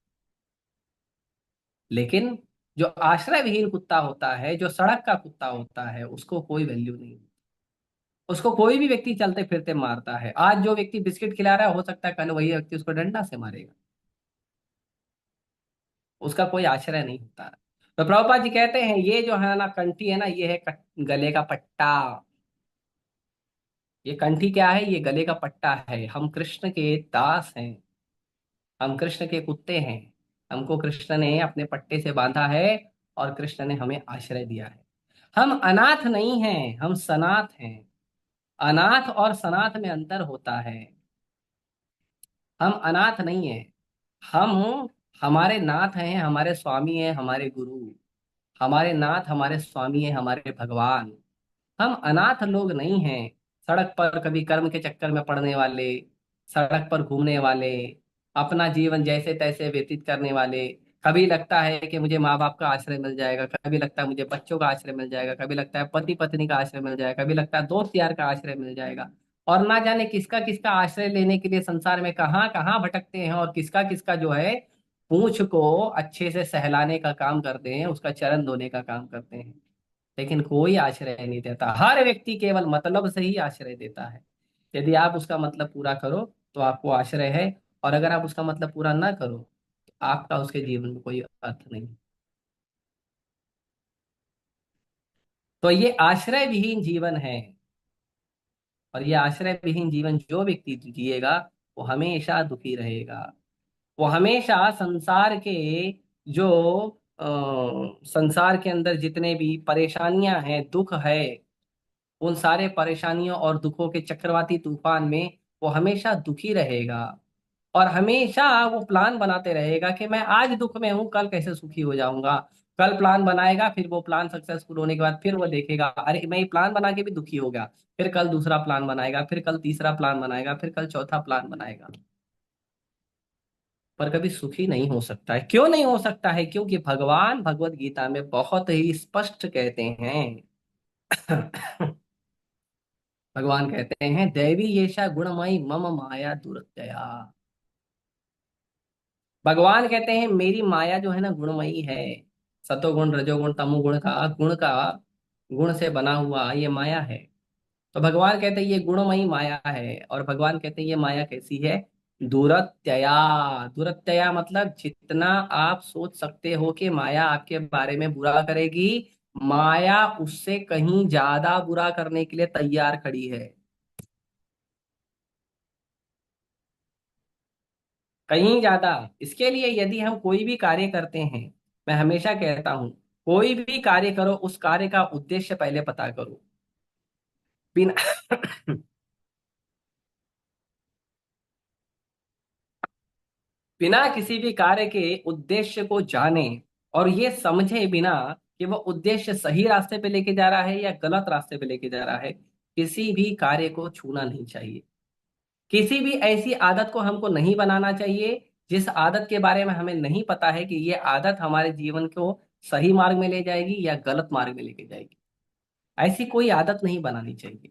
लेकिन जो आश्रय विहीन कुत्ता होता है, जो सड़क का कुत्ता होता है, उसको कोई वैल्यू नहीं। उसको कोई भी व्यक्ति चलते फिरते मारता है। आज जो व्यक्ति बिस्किट खिला रहा है, हो सकता है कल वही व्यक्ति उसको डंडा से मारेगा। उसका कोई आश्रय नहीं होता। तो प्रभुपाद जी कहते हैं ये जो है ना कंठी है ना, ये है गले का पट्टा। ये कंठी क्या है? ये गले का पट्टा है। हम कृष्ण के दास हैं, हम कृष्ण के कुत्ते हैं। हमको कृष्ण ने अपने पट्टे से बांधा है और कृष्ण ने हमें आश्रय दिया है। हम अनाथ नहीं हैं, हम सनाथ हैं। अनाथ और सनाथ में अंतर होता है। हम अनाथ नहीं हैं। हम, हमारे नाथ हैं, हमारे स्वामी हैं, हमारे गुरु। हमारे नाथ, हमारे स्वामी हैं, हमारे भगवान। हम अनाथ लोग नहीं हैं, सड़क पर कभी कर्म के चक्कर में पड़ने वाले, सड़क पर घूमने वाले, अपना जीवन जैसे तैसे व्यतीत करने वाले। कभी लगता है कि मुझे माँ बाप का आश्रय मिल जाएगा, कभी लगता है मुझे बच्चों का आश्रय मिल जाएगा, कभी लगता है पति पत्नी का आश्रय मिल जाएगा, कभी लगता है दोस्त यार का आश्रय मिल जाएगा। और ना जाने किसका किसका आश्रय लेने के लिए संसार में कहाँ कहाँ भटकते हैं, और किसका किसका जो है पूंछ को अच्छे से सहलाने का काम करते हैं, उसका चरण धोने का काम करते हैं। लेकिन कोई आश्रय नहीं देता। हर व्यक्ति केवल मतलब से ही आश्रय देता है। यदि आप उसका मतलब पूरा करो तो आपको आश्रय है, और अगर आप उसका मतलब पूरा ना करो तो आपका उसके जीवन में कोई अर्थ नहीं। तो ये आश्रय विहीन जीवन है। और ये आश्रय विहीन जीवन जो व्यक्ति जिएगा वो हमेशा दुखी रहेगा। वो हमेशा संसार के जो संसार के अंदर जितने भी परेशानियां हैं, दुख है, उन सारे परेशानियों और दुखों के चक्रवाती तूफान में वो हमेशा दुखी रहेगा। और हमेशा वो प्लान बनाते रहेगा कि मैं आज दुख में हूं, कल कैसे सुखी हो जाऊंगा। कल प्लान बनाएगा, फिर वो प्लान सक्सेसफुल होने के बाद फिर वो देखेगा अरे मैं ये प्लान बना के भी दुखी हो गया। फिर कल दूसरा प्लान बनाएगा, फिर कल तीसरा प्लान बनाएगा, फिर कल चौथा प्लान बनाएगा। पर कभी सुखी नहीं हो सकता है। क्यों नहीं हो सकता है? क्योंकि भगवान भगवत गीता में बहुत ही स्पष्ट कहते हैं। भगवान कहते हैं दैवी येषा गुणमयी मम माया दुरत्यया। भगवान कहते हैं मेरी माया जो है ना गुणमयी है। सतोगुण रजोगुण तमोगुण का गुण से बना हुआ ये माया है। तो भगवान कहते हैं ये गुणमयी माया है। और भगवान कहते हैं ये माया कैसी है? दुरत्यया। दुरत्यया मतलब जितना आप सोच सकते हो कि माया आपके बारे में बुरा करेगी, माया उससे कहीं ज्यादा बुरा करने के लिए तैयार खड़ी है। कहीं ज्यादा। इसके लिए यदि हम कोई भी कार्य करते हैं, मैं हमेशा कहता हूं कोई भी कार्य करो उस कार्य का उद्देश्य पहले पता करो। बिना बिना किसी भी कार्य के उद्देश्य को जाने और ये समझे बिना कि वो उद्देश्य सही रास्ते पे लेके जा रहा है या गलत रास्ते पे लेके जा रहा है, किसी भी कार्य को छूना नहीं चाहिए। किसी भी ऐसी आदत को हमको नहीं बनाना चाहिए जिस आदत के बारे में हमें नहीं पता है कि ये आदत हमारे जीवन को सही मार्ग में ले जाएगी या गलत मार्ग में लेके जाएगी। ऐसी कोई आदत नहीं बनानी चाहिए।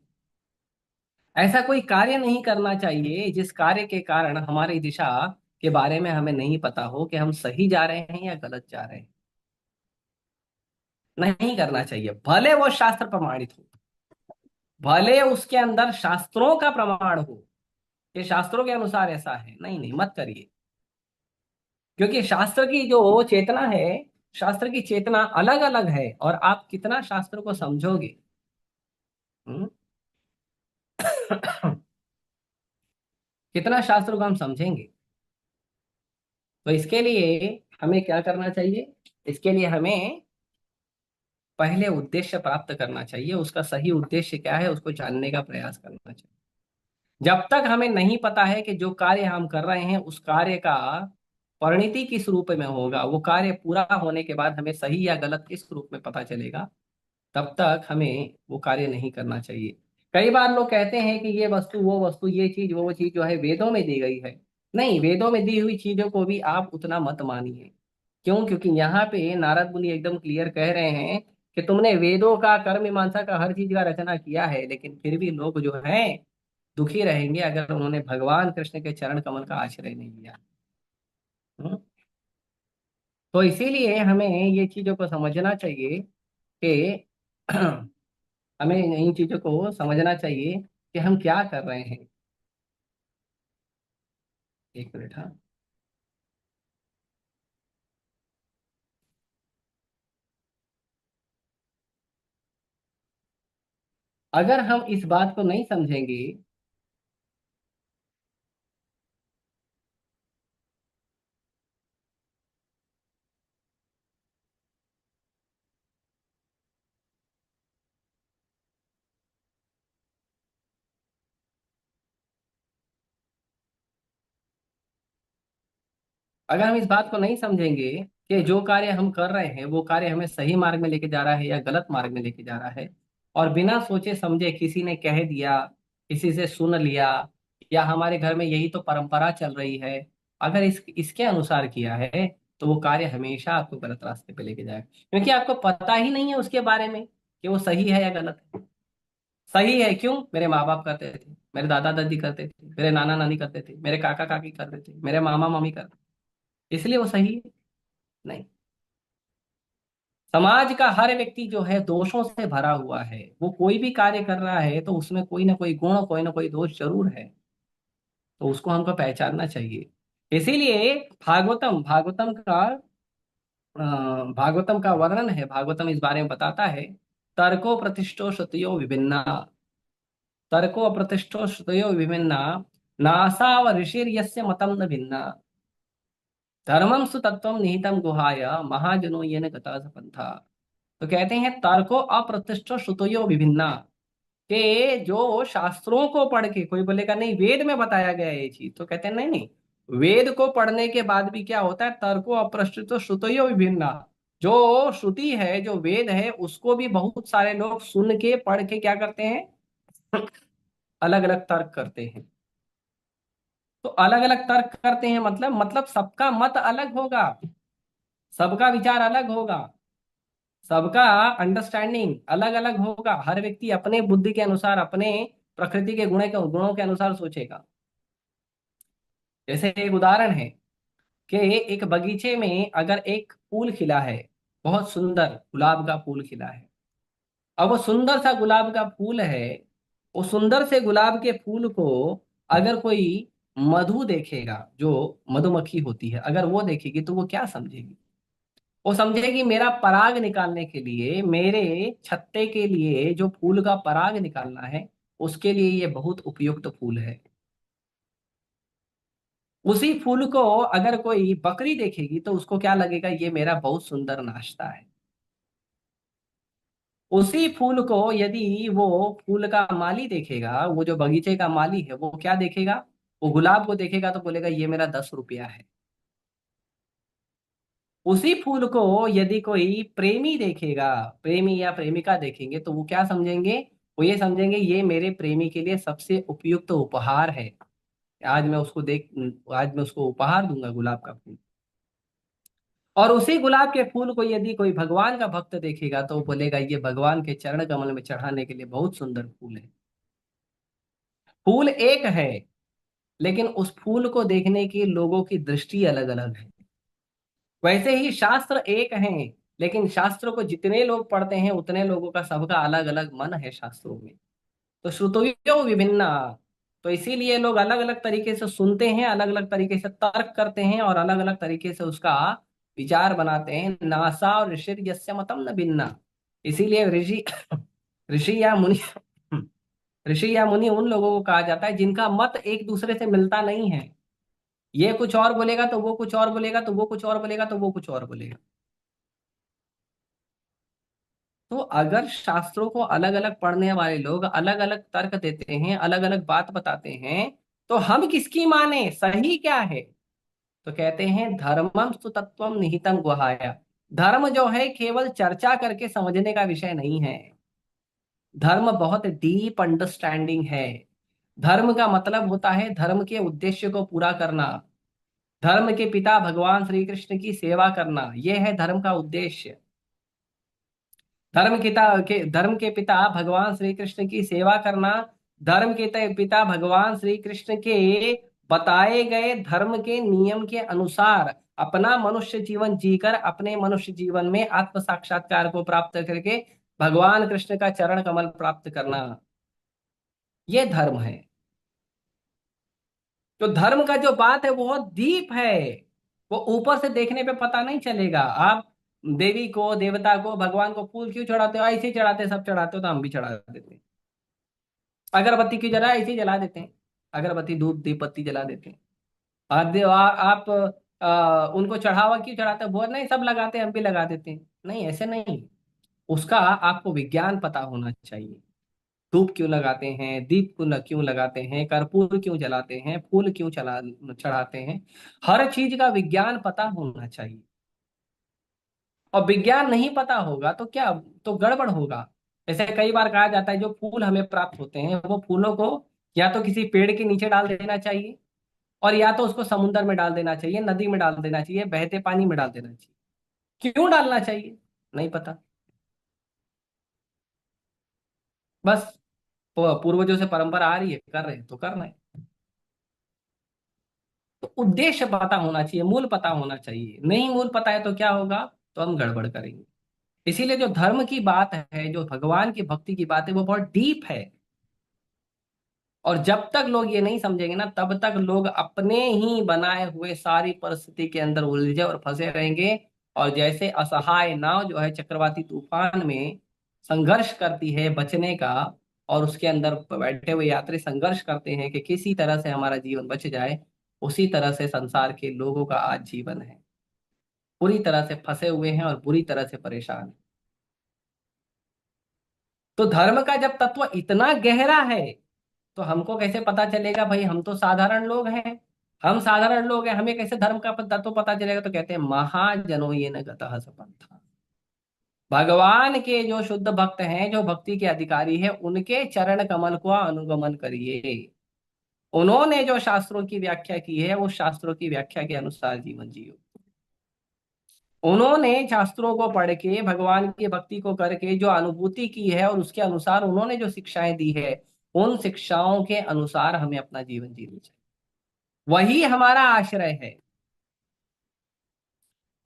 ऐसा कोई कार्य नहीं करना चाहिए जिस कार्य के कारण हमारी दिशा के बारे में हमें नहीं पता हो कि हम सही जा रहे हैं या गलत जा रहे हैं। नहीं करना चाहिए, भले वो शास्त्र प्रमाणित हो, भले उसके अंदर शास्त्रों का प्रमाण हो कि शास्त्रों के अनुसार ऐसा है। नहीं नहीं, मत करिए। क्योंकि शास्त्र की जो चेतना है, शास्त्र की चेतना अलग अलग है, और आप कितना शास्त्र को समझोगे। हम्म? कितना शास्त्र को हम समझेंगे। तो इसके लिए हमें क्या करना चाहिए? इसके लिए हमें पहले उद्देश्य प्राप्त करना चाहिए। उसका सही उद्देश्य क्या है उसको जानने का प्रयास करना चाहिए। जब तक हमें नहीं पता है कि जो कार्य हम कर रहे हैं उस कार्य का परिणति किस रूप में होगा, वो कार्य पूरा होने के बाद हमें सही या गलत किस रूप में पता चलेगा, तब तक हमें वो कार्य नहीं करना चाहिए। कई बार लोग कहते हैं कि ये वस्तु वो वस्तु, ये चीज वो चीज जो है वेदों में दी गई है। नहीं, वेदों में दी हुई चीजों को भी आप उतना मत मानिए। क्यों? क्योंकि यहाँ पे नारद मुनि एकदम क्लियर कह रहे हैं कि तुमने वेदों का, कर्म मीमांसा का, हर चीज का रचना किया है, लेकिन फिर भी लोग जो हैं दुखी रहेंगे अगर उन्होंने भगवान कृष्ण के चरण कमल का आश्रय नहीं लिया। हम्म? तो इसीलिए हमें ये चीजों को समझना चाहिए कि हमें इन चीजों को समझना चाहिए कि हम क्या कर रहे हैं। एक मिनट, हाँ। अगर हम इस बात को नहीं समझेंगे, अगर हम इस बात को नहीं समझेंगे कि जो कार्य हम कर रहे हैं वो कार्य हमें सही मार्ग में लेके जा रहा है या गलत मार्ग में लेके जा रहा है, और बिना सोचे समझे किसी ने कह दिया, किसी से सुन लिया, या हमारे घर में यही तो परंपरा चल रही है, अगर इसके अनुसार किया है तो वो कार्य हमेशा आपको गलत रास्ते पे लेके जाएगा, क्योंकि आपको पता ही नहीं है उसके बारे में कि वो सही है या गलत है। सही है क्यों? मेरे माँ बाप करते थे, मेरे दादा दादी करते थे, मेरे नाना नानी करते थे, मेरे काका काकी करते थे, मेरे मामा मामी करते थे, इसलिए वो सही है? नहीं। समाज का हर व्यक्ति जो है दोषों से भरा हुआ है, वो कोई भी कार्य कर रहा है तो उसमें कोई ना कोई गुण, कोई ना कोई दोष जरूर है, तो उसको हमको पहचानना चाहिए। इसीलिए भागवतम भागवतम का भागवतम का वर्णन है, भागवतम इस बारे में बताता है, तर्को प्रतिष्ठो श्रुतयो विभिन्ना, तर्को प्रतिष्ठो श्रुतयो विभिन्ना, नासाव ऋषिर्यस्य मतम न भिन्ना, धर्मम सुतत्वम निहितम गुहाय महाजनो येन गता पंथा। तो कहते हैं तर्को अप्रतिष्ठो श्रुतयो विभिन्ना, कि जो शास्त्रों को पढ़ के कोई बोलेगा नहीं वेद में बताया गया है ये चीज, तो कहते हैं नहीं नहीं, वेद को पढ़ने के बाद भी क्या होता है, तर्को अप्रतिष्ठो श्रुतयो विभिन्ना, जो श्रुति है, जो वेद है, उसको भी बहुत सारे लोग सुन के पढ़ के क्या करते हैं, अलग अलग तर्क करते हैं। तो अलग अलग तर्क करते हैं मतलब सबका मत अलग होगा, सबका विचार अलग होगा, सबका अंडरस्टैंडिंग अलग अलग होगा, हर व्यक्ति अपने बुद्धि के अनुसार, अपने प्रकृति के गुणों के अनुसार सोचेगा। जैसे एक उदाहरण है कि एक बगीचे में अगर एक फूल खिला है, बहुत सुंदर गुलाब का फूल खिला है, अब वो सुंदर सा गुलाब का फूल है, वो सुंदर से गुलाब के फूल को अगर कोई मधु देखेगा, जो मधुमक्खी होती है, अगर वो देखेगी तो वो क्या समझेगी? वो समझेगी मेरा पराग निकालने के लिए, मेरे छत्ते के लिए जो फूल का पराग निकालना है, उसके लिए ये बहुत उपयुक्त फूल है। उसी फूल को अगर कोई बकरी देखेगी तो उसको क्या लगेगा, ये मेरा बहुत सुंदर नाश्ता है। उसी फूल को यदि वो फूल का माली देखेगा, वो जो बगीचे का माली है, वो क्या देखेगा, वो गुलाब को देखेगा तो बोलेगा ये मेरा 10 रुपया है। उसी फूल को यदि कोई प्रेमी देखेगा, प्रेमी या प्रेमिका देखेंगे, तो वो क्या समझेंगे, वो ये समझेंगे ये मेरे प्रेमी के लिए सबसे उपयुक्त उपहार है, आज मैं उसको देख आज मैं उसको उपहार दूंगा गुलाब का फूल। और उसी गुलाब के फूल को यदि कोई भगवान का भक्त देखेगा तो वो बोलेगा ये भगवान के चरण कमल में चढ़ाने के लिए बहुत सुंदर फूल है। फूल एक है, लेकिन उस फूल को देखने की लोगों की दृष्टि अलग अलग है। वैसे ही शास्त्र एक हैं, लेकिन शास्त्र को जितने लोग पढ़ते हैं उतने लोगों का सबका अलग अलग मन है शास्त्रों में। तो श्रुतयो विभिन्ना, तो इसीलिए लोग अलग अलग तरीके से सुनते हैं, अलग अलग तरीके से तर्क करते हैं, और अलग अलग तरीके से उसका विचार बनाते हैं। नासा और ऋषि यस्य मतम न भिन्ना, इसीलिए ऋषि ऋषि या मुनि ऋषि या मुनि उन लोगों को कहा जाता है जिनका मत एक दूसरे से मिलता नहीं है। ये कुछ और बोलेगा तो वो कुछ और बोलेगा, तो वो कुछ और बोलेगा तो वो कुछ और बोलेगा। तो अगर शास्त्रों को अलग अलग पढ़ने वाले लोग अलग अलग तर्क देते हैं, अलग अलग बात बताते हैं, तो हम किसकी माने, सही क्या है? तो कहते हैं धर्मम सुतत्वम निहितम गुहाया, धर्म जो है केवल चर्चा करके समझने का विषय नहीं है, धर्म बहुत डीप अंडरस्टैंडिंग है। धर्म का मतलब होता है धर्म के उद्देश्य को पूरा करना, धर्म के पिता भगवान श्री कृष्ण की सेवा करना, यह है धर्म का उद्देश्य। धर्म के पिता भगवान श्री कृष्ण की सेवा करना, धर्म के पिता भगवान श्री कृष्ण के बताए गए धर्म के नियम के अनुसार अपना मनुष्य जीवन जीकर अपने मनुष्य जीवन में आत्म साक्षात्कार को प्राप्त करके भगवान कृष्ण का चरण कमल प्राप्त करना, ये धर्म है। तो धर्म का जो बात है वो बहुत डीप है, वो ऊपर से देखने पे पता नहीं चलेगा। आप देवी को, देवता को, भगवान को फूल क्यों चढ़ाते हो? ऐसे ही चढ़ाते, सब चढ़ाते हो तो हम भी चढ़ा देते हैं। अगरबत्ती क्यों जलाए, ऐसे ही जला देते हैं। अगरबत्ती, धूप, दीप बत्ती जला देते हैं। आप उनको चढ़ावा क्यों चढ़ाते हैं, बोल नहीं सब लगाते हैं, हम भी लगा देते हैं। नहीं, ऐसे नहीं। उसका आपको विज्ञान पता होना चाहिए। धूप क्यों लगाते हैं, दीप क्यों लगाते हैं, कर्पूर क्यों जलाते हैं, फूल क्यों चढ़ाते हैं। हर चीज का विज्ञान पता होना चाहिए। और विज्ञान नहीं पता होगा तो क्या, तो गड़बड़ होगा। जैसे कई बार कहा जाता है जो फूल हमें प्राप्त होते हैं वो फूलों को या तो किसी पेड़ के नीचे डाल देना चाहिए, और या तो उसको समुद्र में डाल देना चाहिए, नदी में डाल देना चाहिए, बहते पानी में डाल देना चाहिए। क्यों डालना चाहिए, नहीं पता। बस पूर्वजों से परंपरा आ रही है, कर रहे हैं तो करना है। तो उद्देश्य पता होना चाहिए, मूल पता होना चाहिए। नहीं मूल पता है तो क्या होगा, तो हम गड़बड़ करेंगे। इसीलिए जो धर्म की बात है, जो भगवान की भक्ति की बात है, वो बहुत डीप है। और जब तक लोग ये नहीं समझेंगे ना, तब तक लोग अपने ही बनाए हुए सारी परिस्थिति के अंदर उलझे और फंसे रहेंगे। और जैसे असहाय नाव जो है चक्रवाती तूफान में संघर्ष करती है बचने का, और उसके अंदर बैठे हुए यात्री संघर्ष करते हैं कि किसी तरह से हमारा जीवन बच जाए, उसी तरह से संसार के लोगों का आज जीवन है। पूरी तरह से फंसे हुए हैं और बुरी तरह से परेशान हैं। तो धर्म का जब तत्व इतना गहरा है, तो हमको कैसे पता चलेगा भाई, हम तो साधारण लोग हैं। हम साधारण लोग हैं, हमें कैसे धर्म का तत्व पता चलेगा। तो कहते हैं महाजनो ये न गतः सपंथा। भगवान के जो शुद्ध भक्त हैं, जो भक्ति के अधिकारी हैं, उनके चरण कमल को अनुगमन करिए। उन्होंने जो शास्त्रों की व्याख्या की है, उस शास्त्रों की व्याख्या के अनुसार जीवन जियो। उन्होंने शास्त्रों को पढ़ के, भगवान की भक्ति को करके जो अनुभूति की है, और उसके अनुसार उन्होंने जो शिक्षाएं दी है, उन शिक्षाओं के अनुसार हमें अपना जीवन जीना चाहिए। वही हमारा आश्रय है।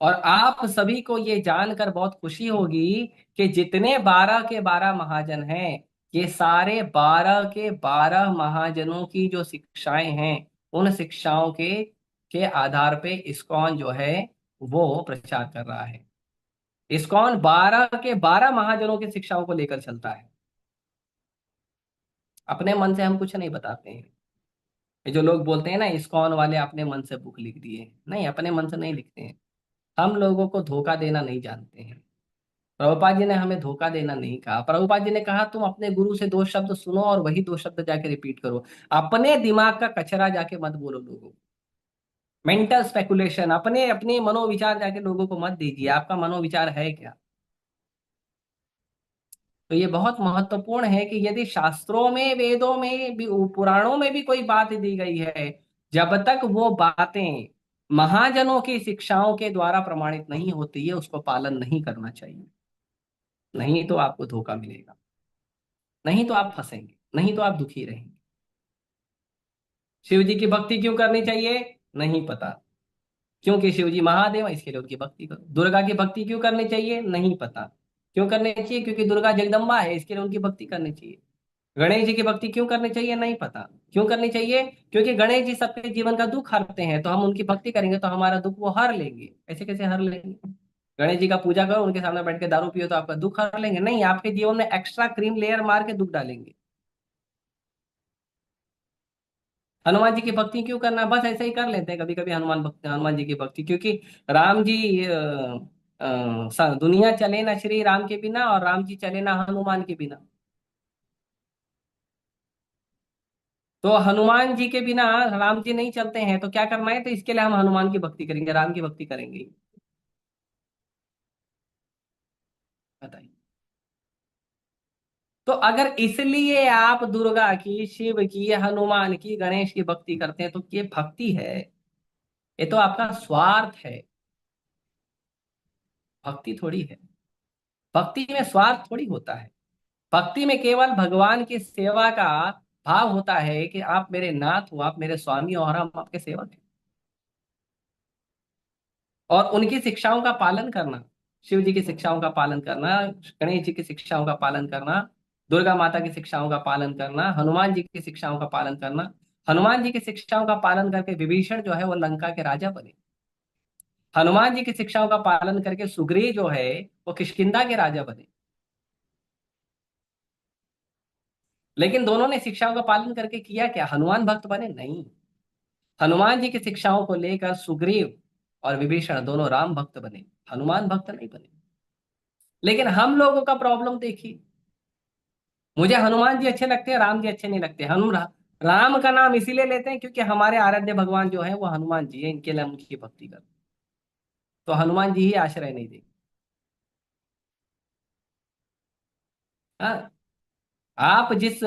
और आप सभी को ये जानकर बहुत खुशी होगी कि जितने 12 के 12 महाजन हैं, ये सारे 12 के 12 महाजनों की जो शिक्षाएं हैं, उन शिक्षाओं के आधार पे इस्कॉन जो है वो प्रचार कर रहा है। इस्कॉन 12 के 12 महाजनों की शिक्षाओं को लेकर चलता है। अपने मन से हम कुछ नहीं बताते हैं। ये जो लोग बोलते हैं ना इस्कॉन वाले अपने मन से बुक लिख दिए, नहीं, अपने मन से नहीं लिखते हैं। हम लोगों को धोखा देना नहीं जानते हैं। प्रभुपाद जी ने हमें धोखा देना नहीं कहा। प्रभुपाद जी ने कहा तुम अपने गुरु से दो शब्द सुनो और वही दो शब्द जाके रिपीट करो। अपने दिमाग का कचरा जाके मत बोलो लोगों को। मेंटल स्पेकुलेशन, अपने अपने मनोविचार जाके लोगों को मत दीजिए। आपका मनोविचार है क्या। तो ये बहुत महत्वपूर्ण है कि यदि शास्त्रों में, वेदों में भी, पुराणों में भी कोई बात दी गई है, जब तक वो बातें महाजनों की शिक्षाओं के द्वारा प्रमाणित नहीं होती है, उसको पालन नहीं करना चाहिए। नहीं तो आपको धोखा मिलेगा, नहीं तो आप फंसेंगे, नहीं तो आप दुखी रहेंगे। शिव जी की भक्ति क्यों करनी चाहिए, नहीं पता। क्योंकि शिव जी महादेव है, इसके लिए उनकी भक्ति करो। दुर्गा की भक्ति क्यों करनी चाहिए, नहीं पता। क्यों करनी चाहिए, क्योंकि दुर्गा जगदम्बा है, इसके लिए उनकी भक्ति करनी चाहिए। गणेश जी की भक्ति क्यों करनी चाहिए, नहीं पता। क्यों करनी चाहिए, क्योंकि गणेश जी सबके जीवन का दुख हरते हैं, तो हम उनकी भक्ति करेंगे तो हमारा दुख वो हर लेंगे। ऐसे कैसे हर लेंगे। गणेश जी का पूजा करो, उनके सामने बैठ के दारू पियो तो आपका दुख हर लेंगे, नहीं, आपके जीवन में एक्स्ट्रा क्रीम लेयर मार के दुख डालेंगे। हनुमान जी की भक्ति क्यों करना, बस ऐसे ही कर लेते हैं कभी कभी हनुमान भक्ति, हनुमान जी की भक्ति, क्योंकि राम जी दुनिया चले ना श्री राम के बिना, और राम जी चले ना हनुमान के बिना। तो हनुमान जी के बिना राम जी नहीं चलते हैं, तो क्या करना है, तो इसके लिए हम हनुमान की भक्ति करेंगे, राम की भक्ति करेंगे। बताइए। तो अगर इसलिए आप दुर्गा की, शिव की, हनुमान की, गणेश की भक्ति करते हैं, तो ये भक्ति है, ये तो आपका स्वार्थ है। भक्ति थोड़ी है। भक्ति में स्वार्थ थोड़ी होता है। भक्ति में केवल भगवान की सेवा का भाव होता है कि आप मेरे नाथ हो, आप मेरे स्वामी हो, और हम आपके सेवक हैं। और उनकी शिक्षाओं का पालन करना, शिव जी की शिक्षाओं का पालन करना, गणेश जी की शिक्षाओं का पालन करना, दुर्गा माता की शिक्षाओं का पालन करना, हनुमान जी की शिक्षाओं का पालन करना। हनुमान जी की शिक्षाओं का पालन करके विभीषण जो है वो लंका के राजा बने। हनुमान जी की शिक्षाओं का पालन करके सुग्रीव जो है वो किष्किंधा के राजा बने। लेकिन दोनों ने शिक्षाओं का पालन करके किया क्या? हनुमान भक्त बने? नहीं। हनुमान जी की शिक्षाओं को लेकर सुग्रीव और विभीषण दोनों राम भक्त बने, हनुमान भक्त नहीं बने। लेकिन हम लोगों का प्रॉब्लम देखिए, मुझे हनुमान जी अच्छे लगते हैं, राम जी अच्छे नहीं लगते। राम का नाम इसीलिए लेते हैं क्योंकि हमारे आराध्य भगवान जो है वो हनुमान जी है, इनके लिए हम उनकी भक्ति करते हैं। तो हनुमान जी ही आश्रय नहीं देंगे। हाँ, आप जिस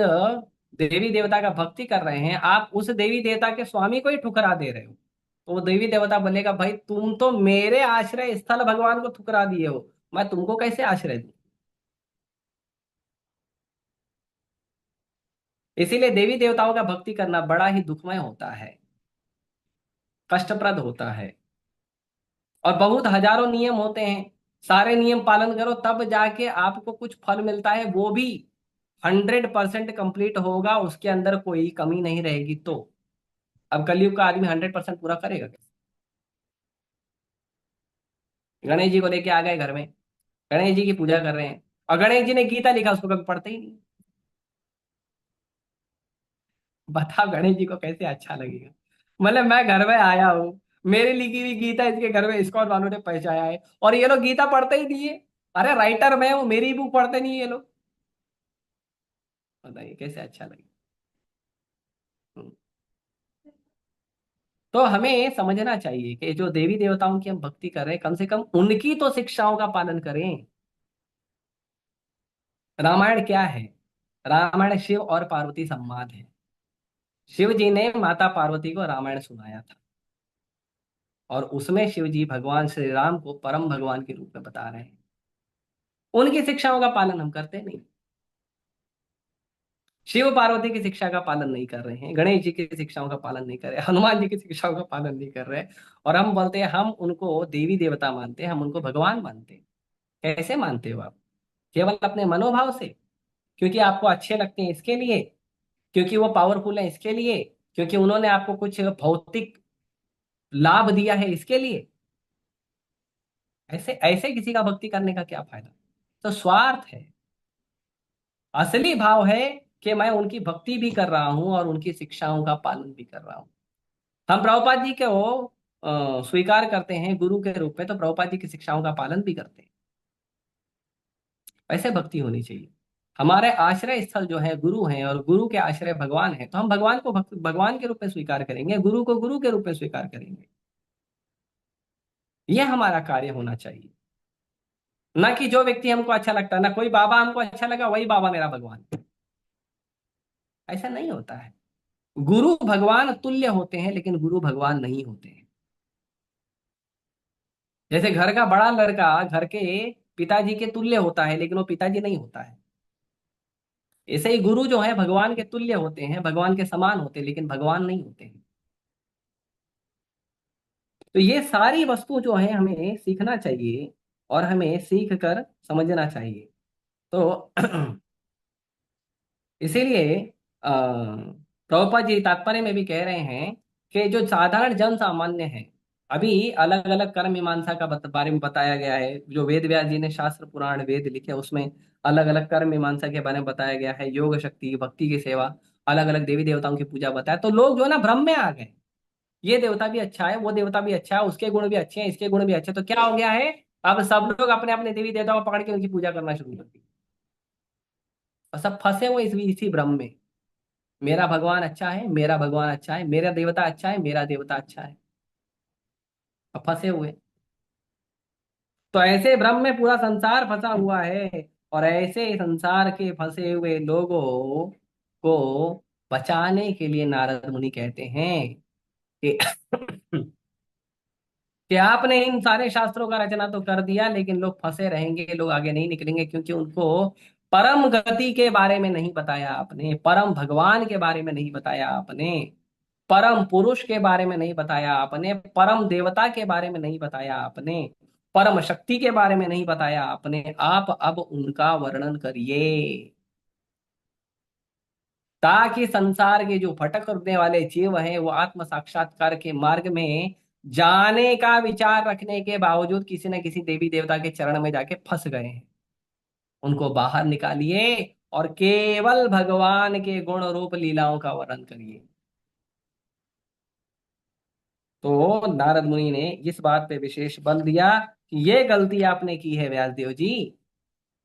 देवी देवता का भक्ति कर रहे हैं, आप उस देवी देवता के स्वामी को ही ठुकरा दे रहे हो। तो वो देवी देवता बोलेगा, भाई तुम तो मेरे आश्रय स्थल भगवान को ठुकरा दिए हो, मैं तुमको कैसे आश्रय दूं? इसीलिए देवी देवताओं का भक्ति करना बड़ा ही दुखमय होता है, कष्टप्रद होता है। और बहुत हजारों नियम होते हैं, सारे नियम पालन करो तब जाके आपको कुछ फल मिलता है, वो भी 100% कंप्लीट होगा, उसके अंदर कोई कमी नहीं रहेगी। तो अब कलयुग का आदमी 100% पूरा करेगा कैसे? गणेश जी को लेके आ गए घर में, गणेश जी की पूजा कर रहे हैं, और गणेश जी ने गीता लिखा, उसको कभी पढ़ते ही नहीं। बताओ गणेश जी को कैसे अच्छा लगेगा? मतलब मैं घर में आया हूँ, मेरी लिखी हुई गीता इसके घर में इस्कॉन वालों ने पहुंचाया है, और ये लोग गीता पढ़ते ही नहीं है। अरे राइटर मैं हूँ, मेरी बुक पढ़ते नहीं है ये लोग। बताइए कैसे अच्छा लगेगा? हम्म। तो हमें समझना चाहिए कि जो देवी देवताओं की हम भक्ति कर रहे हैं, कम से कम उनकी तो शिक्षाओं का पालन करें। रामायण क्या है? रामायण शिव और पार्वती संवाद है। शिव जी ने माता पार्वती को रामायण सुनाया था, और उसमें शिव जी भगवान श्री राम को परम भगवान के रूप में बता रहे हैं। उनकी शिक्षाओं का पालन हम करते नहीं। शिव पार्वती की शिक्षा का पालन नहीं कर रहे हैं, गणेश जी की शिक्षाओं का पालन नहीं कर रहे, हनुमान जी की शिक्षाओं का पालन नहीं कर रहे। और हम बोलते हैं हम उनको देवी देवता मानते हैं, हम उनको भगवान मानते हैं। कैसे मानते हो आप? केवल अपने मनोभाव से? क्योंकि आपको अच्छे लगते हैं इसके लिए? क्योंकि वो पावरफुल है इसके लिए? क्योंकि उन्होंने आपको कुछ भौतिक लाभ दिया है इसके लिए? ऐसे ऐसे किसी का भक्ति करने का क्या फायदा? तो स्वार्थ है। असली भाव है कि मैं उनकी भक्ति भी कर रहा हूं और उनकी शिक्षाओं का पालन भी कर रहा हूं। हम प्रभुपाद जी को स्वीकार करते हैं गुरु के रूप में, तो प्रभुपाद जी की शिक्षाओं का पालन भी करते हैं। ऐसे भक्ति होनी चाहिए। हमारे आश्रय स्थल जो है गुरु हैं, और गुरु के आश्रय भगवान है, तो हम भगवान को भगवान के रूप में स्वीकार करेंगे, गुरु को गुरु के रूप में स्वीकार करेंगे। यह हमारा कार्य होना चाहिए। ना कि जो व्यक्ति हमको अच्छा लगता है, ना कोई बाबा हमको अच्छा लगा वही बाबा मेरा भगवान। ऐसा नहीं होता है। गुरु भगवान तुल्य होते हैं, लेकिन गुरु भगवान नहीं होते हैं। जैसे घर का बड़ा लड़का घर के पिताजी के तुल्य होता है, लेकिन वो पिताजी नहीं होता है। ऐसे ही गुरु जो है भगवान के तुल्य होते हैं, भगवान के समान होते हैं, लेकिन भगवान नहीं होते हैं। तो ये सारी वस्तु जो है हमें सीखना चाहिए, और हमें सीख कर समझना चाहिए। तो इसीलिए प्रभुपाद जी तात्पर्य में भी कह रहे हैं कि जो साधारण जन सामान्य है, अभी अलग अलग कर्म मीमांसा का बारे में बताया गया है। जो वेद व्यास जी ने शास्त्र पुराण वेद लिखे, उसमें अलग अलग कर्म मीमांसा के बारे में बताया गया है। योग शक्ति, भक्ति की सेवा, अलग अलग देवी देवताओं की पूजा बताया। तो लोग जो है ना भ्रम में आ गए, ये देवता भी अच्छा है, वो देवता भी अच्छा है, उसके गुण भी अच्छे हैं, इसके गुण भी अच्छे हैं। तो क्या हो गया है? अब सब लोग अपने अपने देवी देवताओं को पकड़ के उनकी पूजा करना शुरू कर दी, और सब फंसे हुए इसी भ्रम में। मेरा भगवान अच्छा है, मेरा भगवान अच्छा है, मेरा देवता अच्छा है, मेरा देवता अच्छा है। अब फंसे हुए। तो ऐसे भ्रम में पूरा संसार फंसा हुआ है। और ऐसे संसार के फंसे हुए लोगों को बचाने के लिए नारद मुनि कहते हैं कि कि आपने इन सारे शास्त्रों का रचना तो कर दिया, लेकिन लोग फंसे रहेंगे, लोग आगे नहीं निकलेंगे, क्योंकि उनको परम गति के बारे में नहीं बताया आपने, परम भगवान के बारे में नहीं बताया आपने, परम पुरुष के बारे में नहीं बताया आपने, परम देवता के बारे में नहीं बताया आपने, परम शक्ति के बारे में नहीं बताया आपने। आप अब उनका वर्णन करिए, ताकि संसार के जो भटक उठने वाले जीव हैं वो आत्म साक्षात्कार के मार्ग में जाने का विचार रखने के बावजूद किसी न किसी देवी देवता के चरण में जाके फंस गए हैं, उनको बाहर निकालिए। और केवल भगवान के गुण रूप लीलाओं का वर्णन करिए। तो नारद मुनि ने इस बात पे विशेष बल दिया कि ये गलती आपने की है व्यासदेव जी,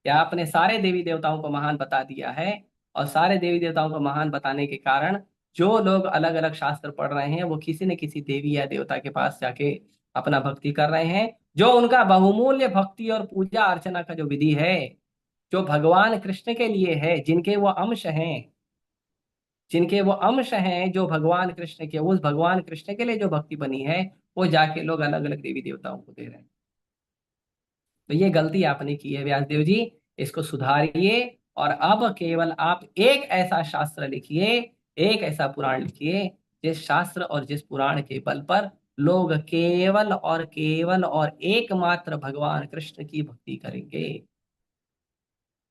कि आपने सारे देवी देवताओं को महान बता दिया है। और सारे देवी देवताओं को महान बताने के कारण जो लोग अलग अलग शास्त्र पढ़ रहे हैं वो किसी न किसी देवी या देवता के पास जाके अपना भक्ति कर रहे हैं। जो उनका बहुमूल्य भक्ति और पूजा अर्चना का जो विधि है, जो भगवान कृष्ण के लिए है, जिनके वो अंश हैं, जो भगवान कृष्ण के, उस भगवान कृष्ण के लिए जो भक्ति बनी है, वो जाके लोग अलग अलग देवी देवताओं को दे रहे हैं। तो ये गलती आपने की है व्यासदेव जी, इसको सुधारिए। और अब केवल आप एक ऐसा शास्त्र लिखिए, एक ऐसा पुराण लिखिए, जिस शास्त्र और जिस पुराण के बल पर लोग केवल और एकमात्र भगवान कृष्ण की भक्ति करेंगे।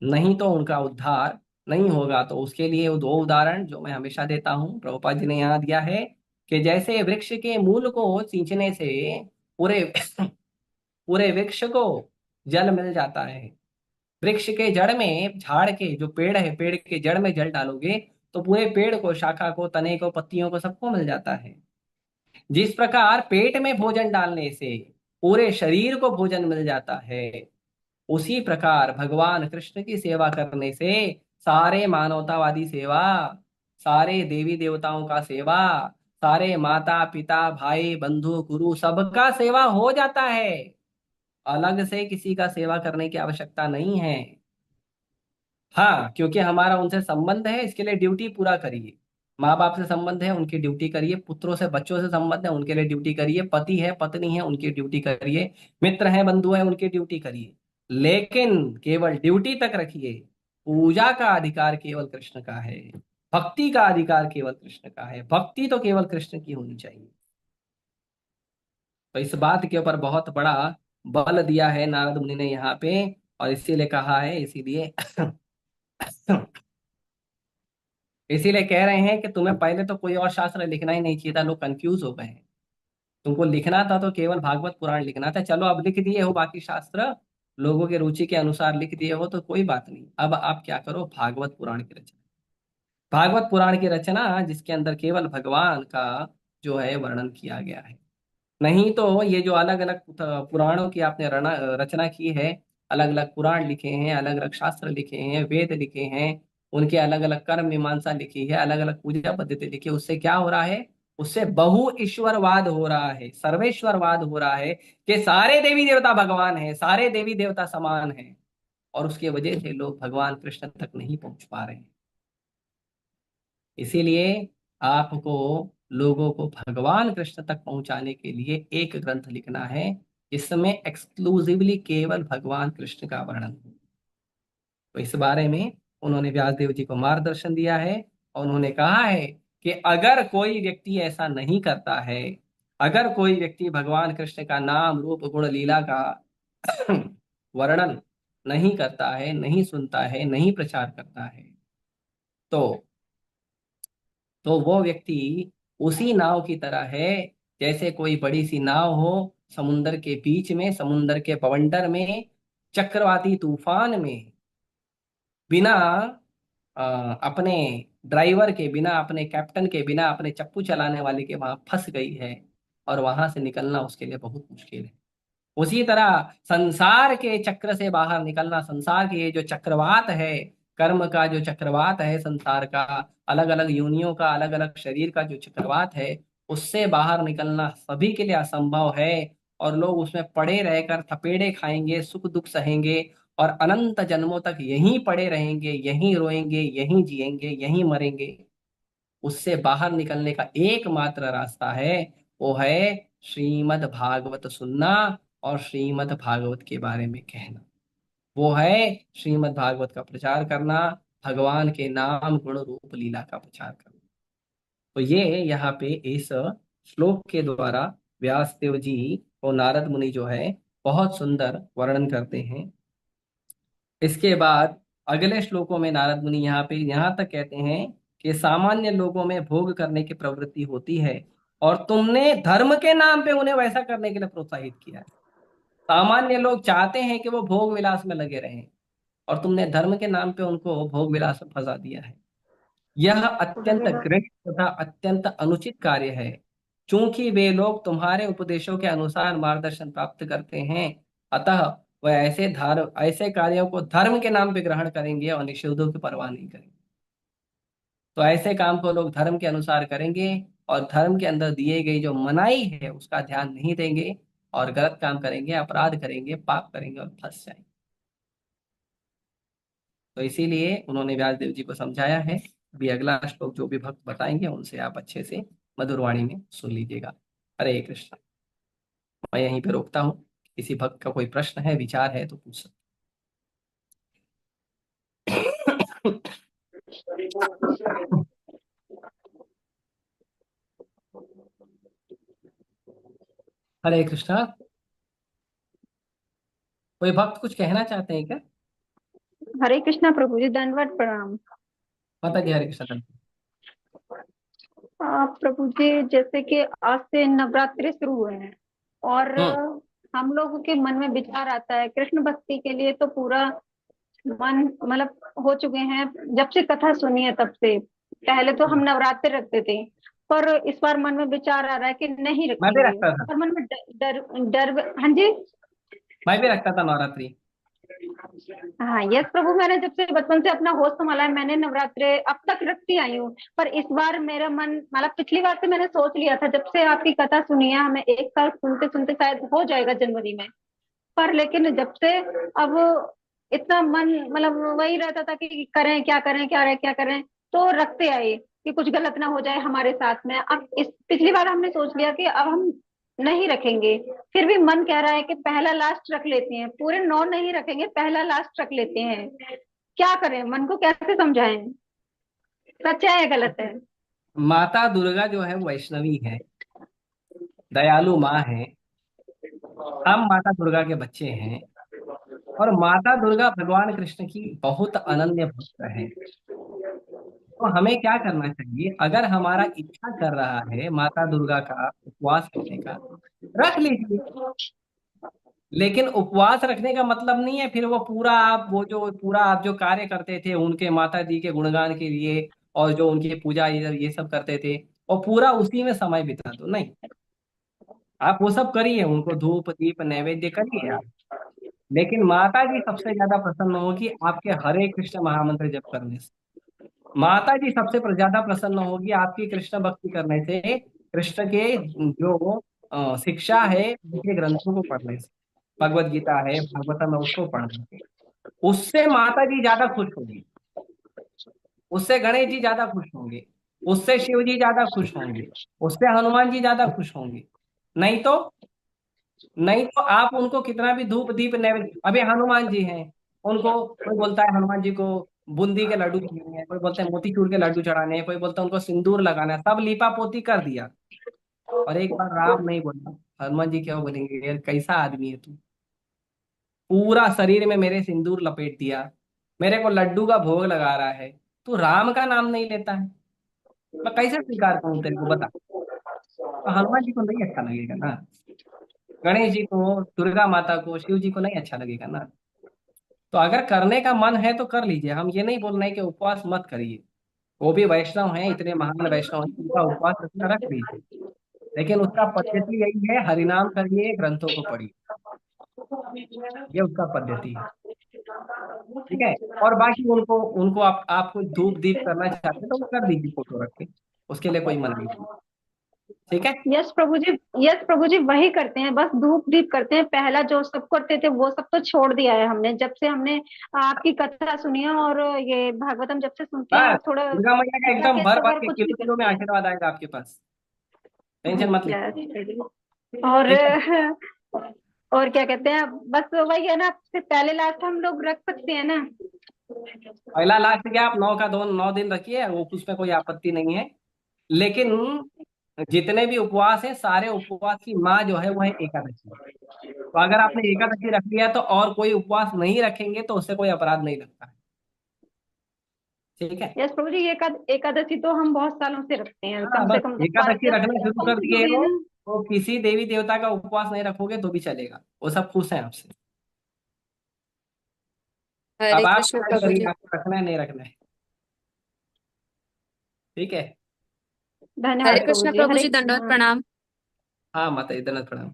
नहीं तो उनका उद्धार नहीं होगा। तो उसके लिए वो दो उदाहरण जो मैं हमेशा देता हूं, प्रभुपाद जी ने यहाँ दिया है, कि जैसे वृक्ष के मूल को सींचने से पूरे पूरे वृक्ष को जल मिल जाता है। वृक्ष के जड़ में, झाड़ के जो पेड़ है, पेड़ के जड़ में जल डालोगे तो पूरे पेड़ को, शाखा को, तने को, पत्तियों को, सबको मिल जाता है। जिस प्रकार पेट में भोजन डालने से पूरे शरीर को भोजन मिल जाता है, उसी प्रकार भगवान कृष्ण की सेवा करने से सारे मानवतावादी सेवा, सारे देवी देवताओं का सेवा, सारे माता पिता भाई बंधु गुरु सबका सेवा हो जाता है। अलग से किसी का सेवा करने की आवश्यकता नहीं है। हाँ, क्योंकि हमारा उनसे संबंध है, इसके लिए ड्यूटी पूरा करिए। माँ बाप से संबंध है, उनकी ड्यूटी करिए। पुत्रों से, बच्चों से संबंध है, उनके लिए ड्यूटी करिए। पति है, पत्नी है, उनकी ड्यूटी करिए। मित्र है, बंधु है, उनकी ड्यूटी करिए। लेकिन केवल ड्यूटी तक रखिए। पूजा का अधिकार केवल कृष्ण का है। भक्ति का अधिकार केवल कृष्ण का है। भक्ति तो केवल कृष्ण की होनी चाहिए। तो इस बात के ऊपर बहुत बड़ा बल दिया है नारद मुनि ने यहाँ पे। और इसीलिए कहा है, इसीलिए इसीलिए कह रहे हैं कि तुम्हें पहले तो कोई और शास्त्र लिखना ही नहीं चाहिए था, लोग कंफ्यूज हो गए हैं। तुमको लिखना था तो केवल भागवत पुराण लिखना था। चलो अब लिख दिए हो बाकी शास्त्र, लोगों के रुचि के अनुसार लिख दिए हो तो कोई बात नहीं। अब आप क्या करो, भागवत पुराण की रचना। भागवत पुराण की रचना जिसके अंदर केवल भगवान का जो है वर्णन किया गया है। नहीं तो ये जो अलग अलग पुराणों की आपने रचना की है, अलग अलग पुराण लिखे हैं, अलग अलग शास्त्र लिखे हैं, वेद लिखे हैं, उनके अलग अलग कर्म मीमांसा लिखी है, अलग अलग पूजा पद्धति लिखी है, उससे क्या हो रहा है? उससे बहु ईश्वरवाद हो रहा है, सर्वेश्वरवाद हो रहा है, कि सारे देवी देवता भगवान हैं, सारे देवी देवता समान हैं। और उसके वजह से लोग भगवान कृष्ण तक नहीं पहुंच पा रहे हैं। इसीलिए आपको लोगों को भगवान कृष्ण तक पहुंचाने के लिए एक ग्रंथ लिखना है, जिसमें एक्सक्लूसिवली केवल भगवान कृष्ण का वर्णन हो। तो इस बारे में उन्होंने व्यासदेव जी को मार्गदर्शन दिया है। और उन्होंने कहा है कि अगर कोई व्यक्ति ऐसा नहीं करता है, अगर कोई व्यक्ति भगवान कृष्ण का नाम रूप गुण लीला का वर्णन नहीं करता है, नहीं सुनता है, नहीं प्रचार करता है, तो वो व्यक्ति उसी नाव की तरह है, जैसे कोई बड़ी सी नाव हो, समुंदर के बीच में, समुंदर के बवंडर में, चक्रवाती तूफान में, बिना अपने ड्राइवर के, बिना अपने कैप्टन के, बिना अपने चप्पू चलाने वाले के वहां फंस गई है। और वहां से निकलना उसके लिए बहुत मुश्किल है। उसी तरह संसार के चक्र से बाहर निकलना, संसार के ये जो चक्रवात है, कर्म का जो चक्रवात है, संसार का अलग अलग योनियों का, अलग अलग शरीर का जो चक्रवात है, उससे बाहर निकलना सभी के लिए असंभव है। और लोग उसमें पड़े रहकर थपेड़े खाएंगे, सुख दुख सहेंगे, और अनंत जन्मों तक यहीं पड़े रहेंगे, यहीं रोएंगे, यहीं जिएंगे, यहीं मरेंगे। उससे बाहर निकलने का एकमात्र रास्ता है, वो है श्रीमद् भागवत सुनना और श्रीमद् भागवत के बारे में कहना। वो है श्रीमद् भागवत का प्रचार करना, भगवान के नाम गुण रूप लीला का प्रचार करना। तो ये यहाँ पे इस श्लोक के द्वारा व्यासदेव जी और नारद मुनि जो है बहुत सुंदर वर्णन करते हैं। इसके बाद अगले श्लोकों में नारद मुनि यहाँ पे यहाँ तक कहते हैं कि सामान्य लोगों में भोग करने की प्रवृत्ति होती है, और तुमने धर्म के नाम पे उन्हें वैसा करने के लिए प्रोत्साहित किया है। सामान्य लोग चाहते हैं कि वो भोग विलास में लगे रहें, और तुमने धर्म के नाम पे उनको भोग विलास में फंसा दिया है। यह अत्यंत घृणित तथा अत्यंत अनुचित कार्य है। चूंकि वे लोग तुम्हारे उपदेशों के अनुसार मार्गदर्शन प्राप्त करते हैं, अतः वह ऐसे कार्यों को धर्म के नाम पे ग्रहण करेंगे और निषेधों की परवाह नहीं करेंगे। तो ऐसे काम को लोग धर्म के अनुसार करेंगे और धर्म के अंदर दिए गई जो मनाही है उसका ध्यान नहीं देंगे, और गलत काम करेंगे, अपराध करेंगे, पाप करेंगे और फंस जाएंगे। तो इसीलिए उन्होंने व्यासदेव जी को समझाया है। अभी अगला श्लोक जो भी भक्त बताएंगे उनसे आप अच्छे से मधुर वाणी में सुन लीजिएगा। हरे कृष्ण। मैं यहीं पे रोकता हूँ। किसी भक्त का कोई प्रश्न है, विचार है तो पूछ सकते हैं। हरे कृष्णा। कोई भक्त कुछ कहना चाहते हैं क्या? हरे कृष्णा प्रभु जी, दंडवत प्रणाम। माता जी हरे कृष्णा। प्रभु जी, जैसे कि आज से नवरात्रि शुरू हुए हैं और हम्म। हम लोगों के मन में विचार आता है कृष्ण भक्ति के लिए, तो पूरा मन मतलब हो चुके हैं। जब से कथा सुनी है तब से, पहले तो हम नवरात्रि रखते थे, पर इस बार मन में विचार आ रहा है कि नहीं मैं भी रखेंगे। रखता था। पर मन में डर डर डर। हाँ जी। मैं भी रखता था नवरात्रि। हाँ यस प्रभु, मैंने जब से बचपन से अपना होश संभाला है, मैंने नवरात्रे अब तक रखती आई हूँ। पर इस बार मेरा मन, मतलब पिछली बार से मैंने सोच लिया था, जब से आपकी कथा सुनी है, हमें एक साल सुनते सुनते शायद हो जाएगा जनवरी में। पर लेकिन जब से अब इतना मन, मतलब वही रहता था कि करें क्या करें, क्या करें, तो रखते आए कि कुछ गलत ना हो जाए हमारे साथ में। अब इस पिछली बार हमने सोच लिया कि अब हम नहीं रखेंगे। फिर भी मन कह रहा है कि पहला लास्ट रख लेते हैं, पूरे 9 नहीं रखेंगे, पहला लास्ट रख लेते हैं। क्या करें, मन को कैसे समझाएं, सच है या गलत है? माता दुर्गा जो है वो वैष्णवी है, दयालु माँ है। हम माता दुर्गा के बच्चे हैं, और माता दुर्गा भगवान कृष्ण की बहुत अनन्य भक्त है। तो हमें क्या करना चाहिए, अगर हमारा इच्छा कर रहा है माता दुर्गा का उपवास रखने का, रख लीजिए। लेकिन उपवास रखने का मतलब नहीं है फिर वो आप जो कार्य करते थे उनके माता जी के गुणगान के लिए, और जो उनकी पूजा ये सब करते थे, और पूरा उसी में समय बिता दो, नहीं। आप वो सब करिए, उनको धूप दीप नैवेद्य करिए आप। लेकिन माता जी सबसे ज्यादा प्रसन्न होगी आपके हरे कृष्ण महामंत्र जप करने से। माता जी सबसे ज्यादा प्रसन्न होगी आपकी कृष्ण भक्ति करने से, कृष्ण के जो शिक्षा है उनके ग्रंथों को पढ़ने से। भगवत गीता है, भागवतम है, उसको पढ़ने से उससे माता जी ज्यादा खुश होगी। उससे गणेश जी ज्यादा खुश होंगे, उससे शिव जी ज्यादा खुश होंगे, उससे हनुमान जी ज्यादा खुश होंगे। नहीं तो नहीं तो आप उनको कितना भी धूप दीप नैवेद्य, अभी हनुमान जी हैं, उनको कोई बोलता है हनुमान जी को बूंदी के लड्डू चढ़ाने हैं, कोई बोलता है मोतीचूर के लड्डू चढ़ाने हैं, कोई बोलता है उनको सिंदूर लगाना है, सब लीपा पोती कर दिया। और एक बार राम नहीं बोला, हनुमान जी क्या बोलेंगे, यार कैसा आदमी है तू, पूरा शरीर में मेरे सिंदूर लपेट दिया, मेरे को लड्डू का भोग लगा रहा है, तू राम का नाम नहीं लेता है, मैं कैसे स्वीकार करूं तेरे को, बता। तो हनुमान जी को नहीं अच्छा लगेगा ना, गणेश जी को, दुर्गा माता को, शिव जी को नहीं अच्छा लगेगा ना। तो अगर करने का मन है तो कर लीजिए, हम ये नहीं बोल रहे हैं कि उपवास मत करिए। वो भी वैष्णव हैं, इतने महान वैष्णव हैं, उनका उपवास रखना रख लीजिए। लेकिन उसका पद्धति यही है, हरिनाम करिए, ग्रंथों को पढ़िए, ये उसका पद्धति है। ठीक है। और बाकी उनको उनको आपको धूप दीप करना चाहते हैं तो वो कर दीजिए फोटो रख के, उसके लिए कोई मना नहीं। ठीक है। यस प्रभु जी, यस प्रभु जी, वही करते हैं, बस धूप दीप करते हैं। पहला जो सब करते थे वो सब तो छोड़ दिया है हमने, जब से हमने आपकी कथा सुनी है और ये भागवतम जब से सुनते हैं, बस और थोड़ा दुर्गा मैया का पूजा एकदम के भर तो भर फिर के कुछ किलो नहीं किलो में करते हैं। आशीर्वाद आएगा आपके पास। टेंशन मत लीजिए। और ठीक है। और क्या कहते हैं, बस वही है ना, फिर पहले लास्ट हम लोग रख सकते हैं ना। पहला लास्ट क्या, आप 9 दिन रखिए, वो उसमें कोई आपत्ति नहीं है। लेकिन जितने भी उपवास हैं सारे उपवास की माँ जो है वो है एकादशी। तो अगर आपने एकादशी रख लिया तो और कोई उपवास नहीं रखेंगे तो उससे कोई अपराध नहीं लगता है। ठीक है। यस प्रभु जी, एकादशी तो हम बहुत सालों से रखते हैं, हाँ, कम से बस कम 10 एकादशी रखना शुरू कर साल दिए हो गए हो ना। तो किसी देवी देवता का उपवास नहीं रखोगे तो भी चलेगा, वो सब खुश हैं आपसे। अब हरे आप कृष्ण decide प्रभु करिए जी। आपको रखना है नहीं रखना है। ठीक है। धन्यवाद हरे हरे प्रभु कृष्ण जी, प्रभु हरे जी, दंडवत कृष्ण। प्रणाम। हाँ माता जी दंडवत प्रणाम।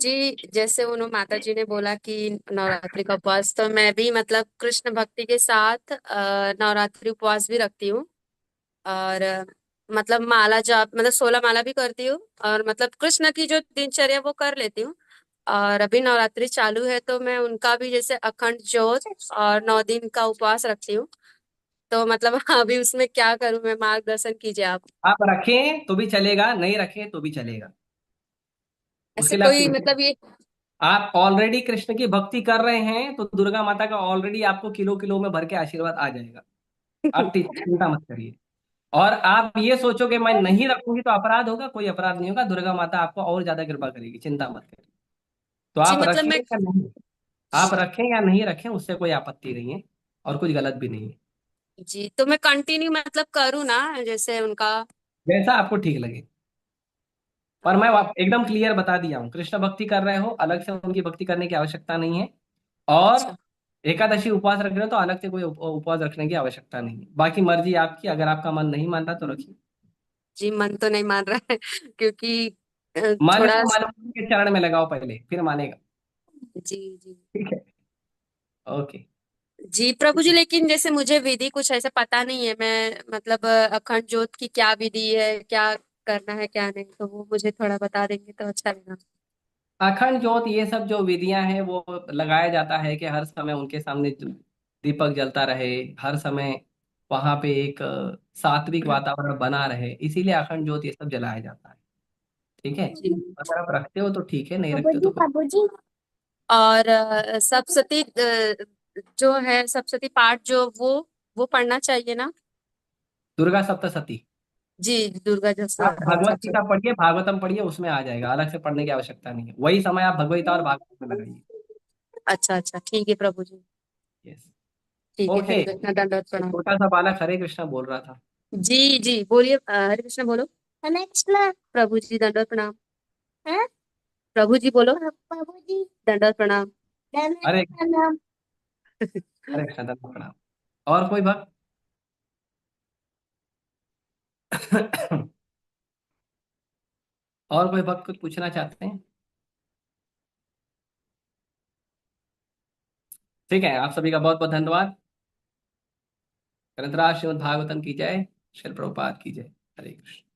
जी, जैसे उन्होंने माता जी ने बोला कि नवरात्रि का उपवास, तो मैं भी मतलब कृष्ण भक्ति के साथ नवरात्रि उपवास भी रखती हूँ। और मतलब माला जाप, मतलब 16 माला भी करती हूँ, और मतलब कृष्ण की जो दिनचर्या वो कर लेती हूँ। और अभी नवरात्रि चालू है तो मैं उनका भी जैसे अखंड ज्योत और 9 दिन का उपवास रखती हूँ। तो मतलब अभी उसमें क्या करूँ मैं, मार्गदर्शन कीजिए आप। आप रखें तो भी चलेगा, नहीं रखें तो भी चलेगा। ऐसे उसके लिए आप कोई चिंता, मतलब ये। आप ऑलरेडी कृष्ण की भक्ति कर रहे हैं तो दुर्गा माता का ऑलरेडी आपको किलो किलो में भर के आशीर्वाद आ जाएगा। आप चिंता मत करिए। और आप ये सोचो कि मैं नहीं रखूंगी तो अपराध होगा, कोई अपराध नहीं होगा, दुर्गा माता आपको और ज्यादा कृपा करेगी, चिंता मत करिए। तो जी आप मतलब रखें मैं। या नहीं, आप रखें या नहीं रखें उससे कोई आपत्ति नहीं है और कुछ गलत भी नहीं है। जी, तो मैं कंटिन्यू मतलब करूँ ना, जैसे उनका। जैसा आपको ठीक लगे। पर मैं एकदम क्लियर बता दिया हूँ, कृष्ण भक्ति कर रहे हो अलग से उनकी भक्ति करने की आवश्यकता नहीं है। और अच्छा एकादशी उपवास रख रहे हो तो अलग से कोई उपवास रखने की आवश्यकता नहीं है। बाकी मर्जी आपकी, अगर आपका मन नहीं मान रहा तो रखिए। जी, मन तो नहीं मान रहा है क्योंकि मन थोड़ा। को मन के चरण में लगाओ पहले, फिर मानेगा। जी जी। ठीक है। ओके। जी प्रभु जी, लेकिन जैसे मुझे विधि कुछ ऐसे पता नहीं है, मैं मतलब अखंड ज्योत की क्या विधि है, क्या करना है क्या नहीं, तो वो मुझे थोड़ा बता देंगे तो अच्छा रहेगा। अखंड ज्योत ये सब जो विधियां हैं वो लगाया जाता है कि हर समय उनके सामने दीपक जलता रहे, हर समय वहां पे एक सात्विक वातावरण बना रहे, इसीलिए अखंड ज्योत ये सब जलाया जाता है। ठीक है। जी अगर आप रखते हो तो ठीक है, नहीं रखते हो बाबूजी तो कोई। बाबूजी। और सप्तशती जो है, सप्तशती पाठ जो वो पढ़ना चाहिए ना। दुर्गा सप्तशती। जी, दुर्गा जैसा। आप अच्छा भगवत अच्छा। गीता पढ़िए, भागवतम पढ़िए, उसमें आ जाएगा, अलग से पढ़ने की आवश्यकता नहीं है। वही समय आप भगवत और भागवत में लगाइए। अच्छा अच्छा, ठीक है प्रभु जी। यस। ठीक है, ओके। हरे कृष्णा, दंडवत प्रणाम। छोटा सा बालक हरे कृष्णा बोल रहा था। जी जी, बोलिए, हरे कृष्णा बोलो। हरे कृष्णा प्रभु जी, दंडवत प्रणाम। हैं? प्रभु जी बोलो, प्रभु जी दंडवत प्रणाम। दंडवत हरे प्रणाम। हरे कृष्णा दंडवत प्रणाम। और कोई भक्त? और कोई भक्त कुछ पूछना चाहते हैं? ठीक है, आप सभी का बहुत बहुत धन्यवाद। ग्रंथराज श्रीमद् भागवतम की जय, श्रील प्रभुपाद की जय। हरे कृष्ण।